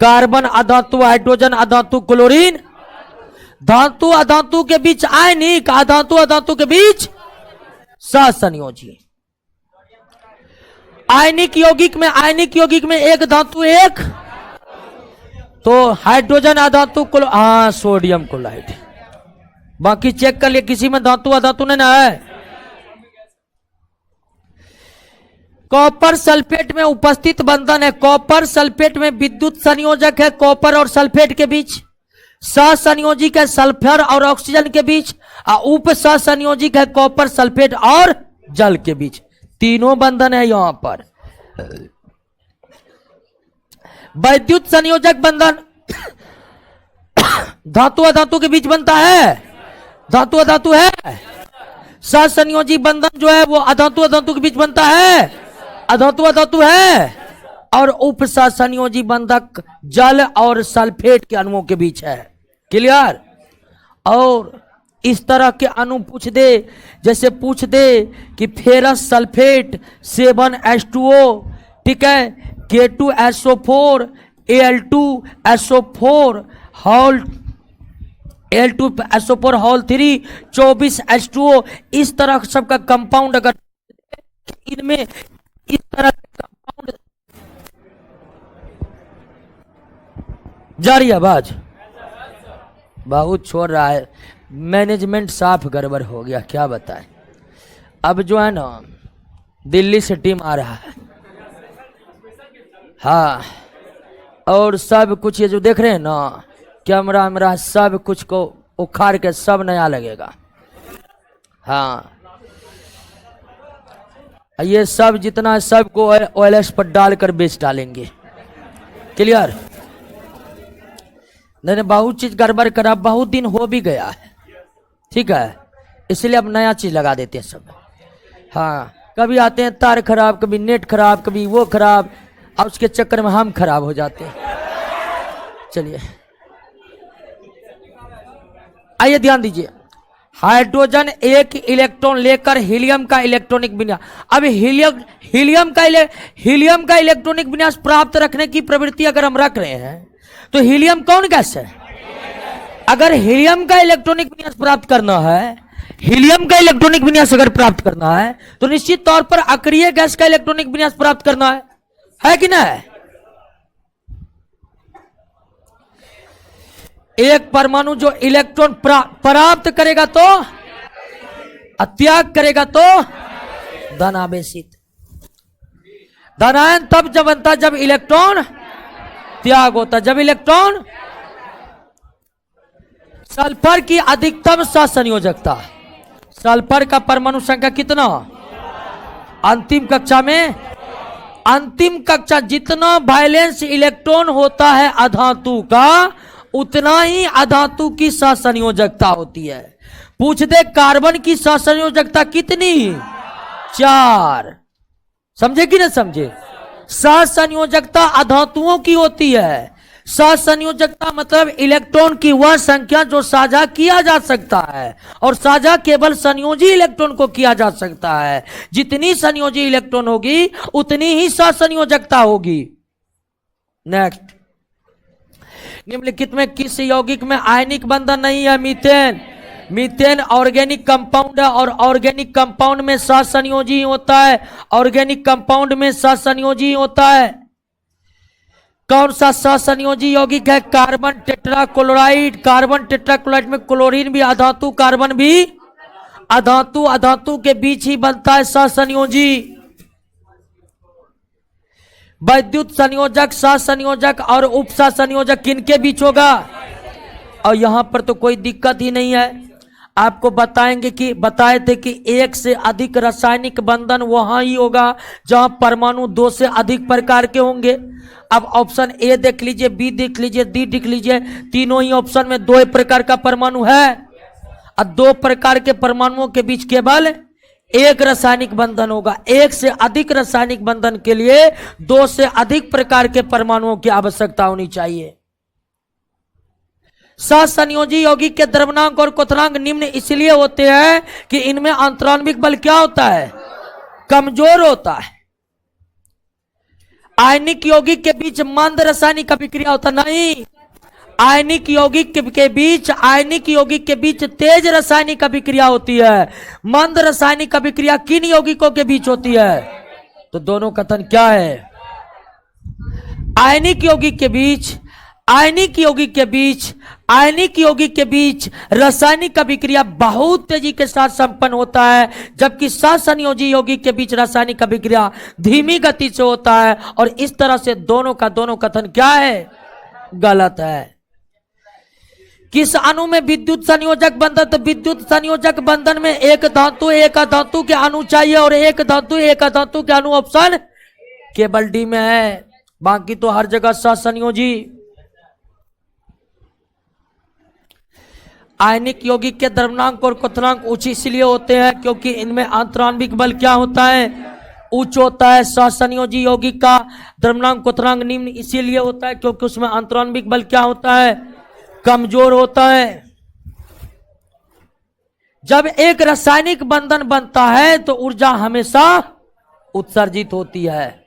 कार्बन अधातु, हाइड्रोजन अधातु, क्लोरीन धातु अधातु के बीच आयनिक, अधातु अधातु के बीच सहसंयोजी। आयनिक यौगिक में एक धातु एक, तो हाइड्रोजन अधातु सोडियम क्लोराइड। बाकी चेक कर लिए, किसी में धातु अधातु नहीं ना है। कॉपर सल्फेट में उपस्थित बंधन है। कॉपर सल्फेट में विद्युत संयोजक है कॉपर और सल्फेट के बीच। सहसंयोजिक है सल्फर और ऑक्सीजन के बीच। उप सहसंयोजिक है कॉपर सल्फेट और जल के बीच। तीनों बंधन है यहां पर। विद्युत संयोजक बंधन धातु अधातु के बीच बनता है। धातु अधातु है, सहसंयोजी बंधन जो है वो अधातु अधातु के बीच बनता है, अधातु अधातु है, और उप सहसंयोजी बंधक जल और सल्फेट के अणुओं के बीच है। क्लियर? और इस तरह के अणु पूछ दे, जैसे पूछ दे कि फेरस सल्फेट 7H2O, ठीक है, K2SO4, Al2SO4 hall, Al2SO4 hall 3, 24H2O, इस तरह सबका कंपाउंड अगर इनमें इस तरह का कंपाउंड जारी आवाज बहुत छोड़ रहा है, मैनेजमेंट साफ गड़बड़ हो गया, क्या बताएं। अब जो है ना दिल्ली से टीम आ रहा है, हाँ, और सब कुछ ये जो देख रहे हैं ना कैमरा वैमरा सब कुछ को उखाड़ के सब नया लगेगा। हाँ, ये सब जितना है सबको OLX पर डालकर बेच डालेंगे। क्लियर? नहीं, बहुत चीज गड़बड़ करा, बहुत दिन हो भी गया है, ठीक है, इसलिए अब नया चीज लगा देते हैं सब। हाँ, कभी आते हैं तार खराब, कभी नेट खराब, कभी वो खराब, और उसके चक्कर में हम खराब हो जाते हैं। चलिए आइए ध्यान दीजिए, हाइड्रोजन एक इलेक्ट्रॉन लेकर हीलियम का इलेक्ट्रॉनिक विन्यास, अब हीलियम का इलेक्ट्रॉनिक विन्यास प्राप्त रखने की प्रवृत्ति अगर हम रख रहे हैं तो हीलियम कौन गैस है? अगर हीलियम का इलेक्ट्रॉनिक विन्यास प्राप्त करना है, हीलियम का इलेक्ट्रॉनिक विन्यास अगर प्राप्त करना है तो निश्चित तौर पर अक्रिय गैस का इलेक्ट्रॉनिक विन्यास प्राप्त करना है कि नहीं? एक परमाणु जो इलेक्ट्रॉन प्राप्त करेगा तो त्याग करेगा तो धनावेशित। धनायन तब जब बनता जब इलेक्ट्रॉन त्याग होता, जब इलेक्ट्रॉन, सल्फर की अधिकतम सहसंयोजकता, सल्फर का परमाणु संख्या कितना? अंतिम कक्षा जितना वैलेंस इलेक्ट्रॉन होता है अधातु का उतना ही अधातु की सहसंयोजकता होती है। पूछ दे कार्बन की सहसंयोजकता कितनी? 4। समझे कि नहीं समझे? सहसंयोजकता अधातुओं की होती है। सहसंयोजकता मतलब इलेक्ट्रॉन की वह संख्या जो साझा किया जा सकता है, और साझा केवल संयोजी इलेक्ट्रॉन को किया जा सकता है। जितनी संयोजी इलेक्ट्रॉन होगी उतनी ही सहसंयोजकता होगी। नेक्स्ट, निम्नलिखित में किस यौगिक में आयनिक बंधन नहीं है? मीथेन। मीथेन ऑर्गेनिक कंपाउंड है और ऑर्गेनिक कंपाउंड में सहसंयोजी होता है, ऑर्गेनिक कंपाउंड में सहसंयोजी होता है। कौन सा सहसंयोजी यौगिक है? Carbon tetrachloride. कार्बन टेट्राक्लोराइड में क्लोरीन भी अधातु, कार्बन भी अधातु, अधातु के बीच ही बनता है सहसंयोजी। वैद्युत संयोजक, सहसंयोजक और उप सहसंयोजक किनके बीच होगा? और यहां पर तो कोई दिक्कत ही नहीं है, आपको बताए थे कि एक से अधिक रासायनिक बंधन वहां ही होगा जहां परमाणु 2 से अधिक प्रकार के होंगे। अब ऑप्शन ए देख लीजिए, बी देख लीजिए, डी देख लीजिए, तीनों ही ऑप्शन में 2 प्रकार का परमाणु है, और 2 प्रकार के परमाणुओं के बीच केवल एक रासायनिक बंधन होगा। एक से अधिक रासायनिक बंधन के लिए 2 से अधिक प्रकार के परमाणुओं की आवश्यकता होनी चाहिए। सहसंयोजी यौगिक के द्रव्यनांक और क्वथनांक निम्न इसलिए होते हैं कि इनमें आंतराणविक बल क्या होता है? कमजोर होता है। आयनिक यौगिक के बीच मंद रासायनिक अभिक्रिया होता नहीं, आयनिक यौगिक के बीच तेज रासायनिक अभिक्रिया होती है। मंद रासायनिक अभिक्रिया किन यौगिकों के बीच होती है? तो दोनों कथन क्या है? आयनिक यौगिक के बीच रासायनिक अभिक्रिया बहुत तेजी के साथ संपन्न होता है, जबकि सहसंयोजी यौगिक के बीच रासायनिक अभिक्रिया धीमी गति से होता है, और इस तरह से दोनों कथन क्या है? गलत है। किस अणु में विद्युत संयोजक बंधन? तो विद्युत संयोजक बंधन में एक धातु एक अधातु के अणु चाहिए, और एक धातु एक अधातु के अणु ऑप्शन केवल डी में है, बाकी तो हर जगह सहसंयोजी। आयनिक यौगिक के द्रव्यनांक और क्वथनांक उच्च इसलिए होते हैं क्योंकि इनमें आंतराणविक बल क्या होता है, उच्च होता है। सहसंयोजी यौगिक का द्रव्यनांक क्वथनांक निम्न इसीलिए होता है क्योंकि उसमें आंतराणविक बल क्या होता है, कमजोर होता है। जब एक रासायनिक बंधन बनता है तो ऊर्जा हमेशा उत्सर्जित होती है।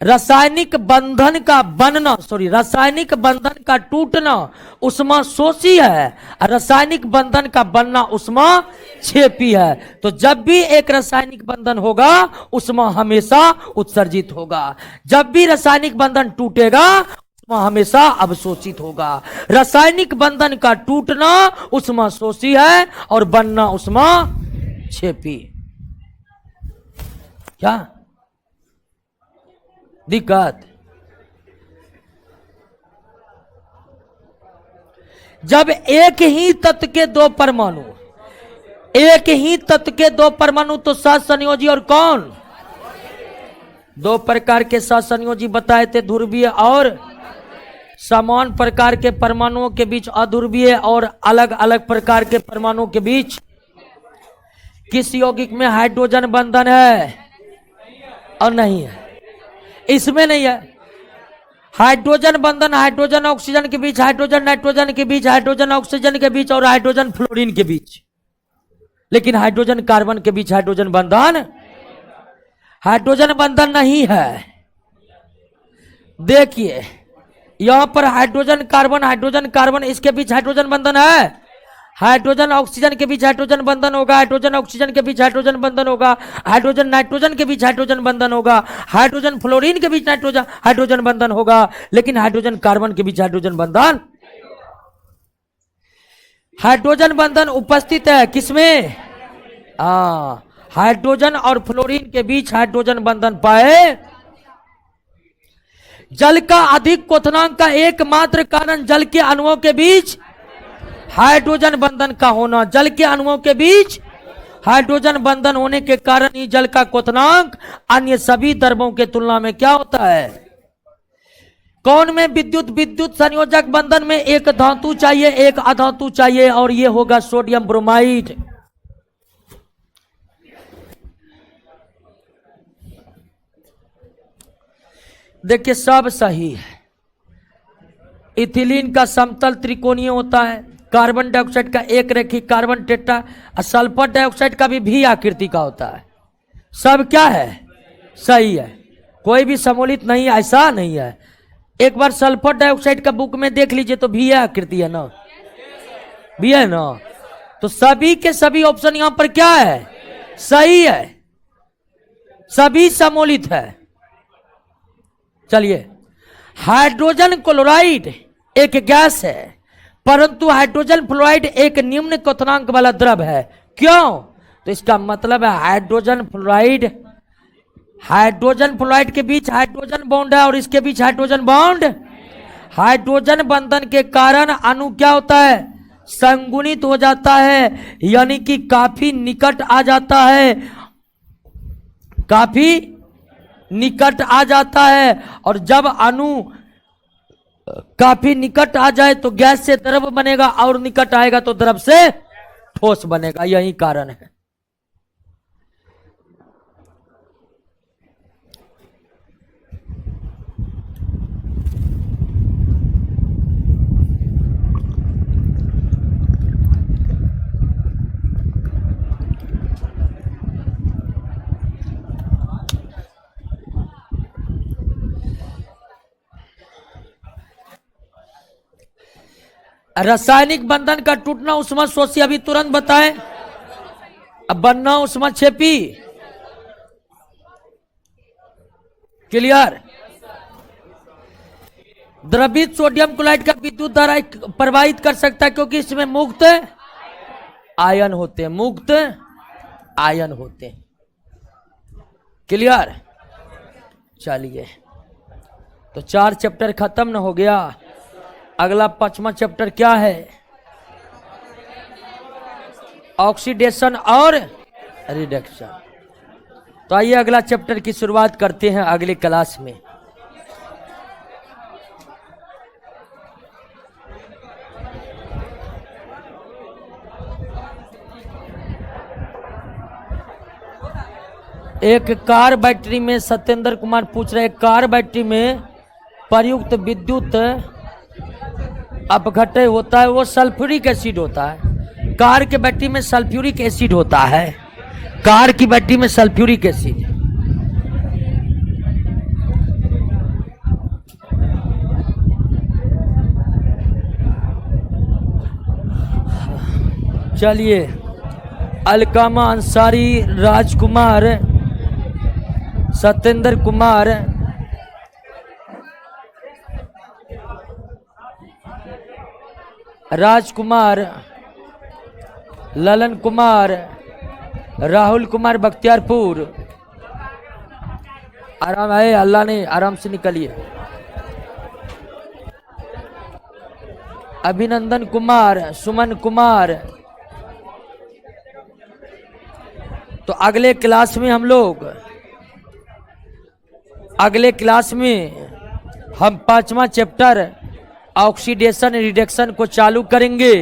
रासायनिक बंधन का बनना रासायनिक बंधन का टूटना उष्मा शोषी है, रासायनिक बंधन का बनना उष्मा क्षेपी है। तो जब भी एक रासायनिक बंधन होगा उष्मा हमेशा उत्सर्जित होगा, जब भी रासायनिक बंधन टूटेगा उष्मा हमेशा अवशोषित होगा। रासायनिक बंधन का टूटना उष्मा शोषी है और बनना उष्मा क्षेपी। क्या दिक्कत? जब एक ही तत्व के दो परमाणु, एक ही तत्व के दो परमाणु तो सहसंयोजी और कौन, दो प्रकार के सहसंयोजी बताए थे, ध्रुवीय और समान प्रकार के परमाणुओं के बीच अध्रुवीय और अलग अलग प्रकार के परमाणुओं के बीच किस यौगिक में हाइड्रोजन बंधन है और नहीं है? इसमें नहीं है। हाइड्रोजन बंधन हाइड्रोजन ऑक्सीजन के बीच, हाइड्रोजन नाइट्रोजन के बीच, हाइड्रोजन ऑक्सीजन के बीच और हाइड्रोजन फ्लोरीन के बीच, लेकिन हाइड्रोजन कार्बन के बीच हाइड्रोजन बंधन, हाइड्रोजन बंधन नहीं है। देखिए यहां पर हाइड्रोजन कार्बन इसके बीच हाइड्रोजन बंधन है। हाइड्रोजन ऑक्सीजन के बीच हाइड्रोजन बंधन होगा, हाइड्रोजन ऑक्सीजन के बीच हाइड्रोजन बंधन होगा, हाइड्रोजन नाइट्रोजन के बीच हाइड्रोजन बंधन होगा, हाइड्रोजन फ्लोरीन के बीच हाइड्रोजन बंधन होगा, लेकिन हाइड्रोजन कार्बन के बीच हाइड्रोजन बंधन, हाइड्रोजन बंधन उपस्थित है किसमें? हाइड्रोजन और फ्लोरीन के बीच हाइड्रोजन बंधन पाए। जल का अधिक क्वथनांक का एकमात्र कारण जल के अणुओं के बीच हाइड्रोजन बंधन का होना, जल के अणुओं के बीच हाइड्रोजन बंधन होने के कारण ही जल का क्वथनांक अन्य सभी द्रवों के तुलना में क्या होता है? कौन में विद्युत संयोजक बंधन में एक धातु चाहिए एक अधातु चाहिए और ये होगा सोडियम ब्रोमाइड। देखिए सब सही है। इथिलीन का समतल त्रिकोणीय होता है, कार्बन डाइऑक्साइड का एक रेखी कार्बन टेट्रा, सल्फर डाइऑक्साइड का भी आकृति का होता है। सब क्या है? सही है, कोई भी समूलित नहीं, ऐसा नहीं है। एक बार सल्फर डाइऑक्साइड का बुक में देख लीजिए तो भी आकृति है ना, भी है ना। तो सभी के सभी ऑप्शन यहां पर क्या है? सही है, सभी समूलित है। चलिए, हाइड्रोजन क्लोराइड एक गैस है परंतु हाइड्रोजन फ्लोराइड एक निम्न क्वथनांक वाला द्रव है। क्यों? तो इसका मतलब है हाइड्रोजन फ्लोराइड के बीच हाइड्रोजन बॉन्ड है और इसके बीच हाइड्रोजन बॉन्ड, हाइड्रोजन बंधन के कारण अणु क्या होता है? संगुणित हो जाता है, यानी कि काफी निकट आ जाता है, काफी निकट आ जाता है। और जब अणु काफी निकट आ जाए तो गैस से द्रव बनेगा और निकट आएगा तो द्रव से ठोस बनेगा, यही कारण है। रासायनिक बंधन का टूटना उष्मा शोषी, अभी तुरंत बताएं। अब बनना उष्मा क्षेपी। क्लियर? द्रवित सोडियम क्लोराइड का विद्युत धारा प्रवाहित कर सकता है क्योंकि इसमें मुक्त आयन होते हैं, मुक्त आयन होते हैं। क्लियर? चलिए, तो 4 चैप्टर खत्म न हो गया। अगला 5वां चैप्टर क्या है? ऑक्सीडेशन और रिडक्शन। तो आइए अगला चैप्टर की शुरुआत करते हैं अगले क्लास में। एक कार बैटरी में सत्येंद्र कुमार पूछ रहे, कार बैटरी में प्रयुक्त विद्युत अपघटय होता है, वो सल्फ्यूरिक एसिड होता है। कार के बैटरी में सल्फ्यूरिक एसिड होता है, कार की बैटरी में सल्फ्यूरिक एसिड। चलिए, अलकामा अंसारी, राजकुमार, सत्येंद्र कुमार, राजकुमार, ललन कुमार, राहुल कुमार बख्तियारपुर। आराम है, अल्लाह ने आराम से निकलिए। अभिनंदन कुमार, सुमन कुमार। तो अगले क्लास में हम 5वां चैप्टर ऑक्सीडेशन रिडक्शन को चालू करेंगे।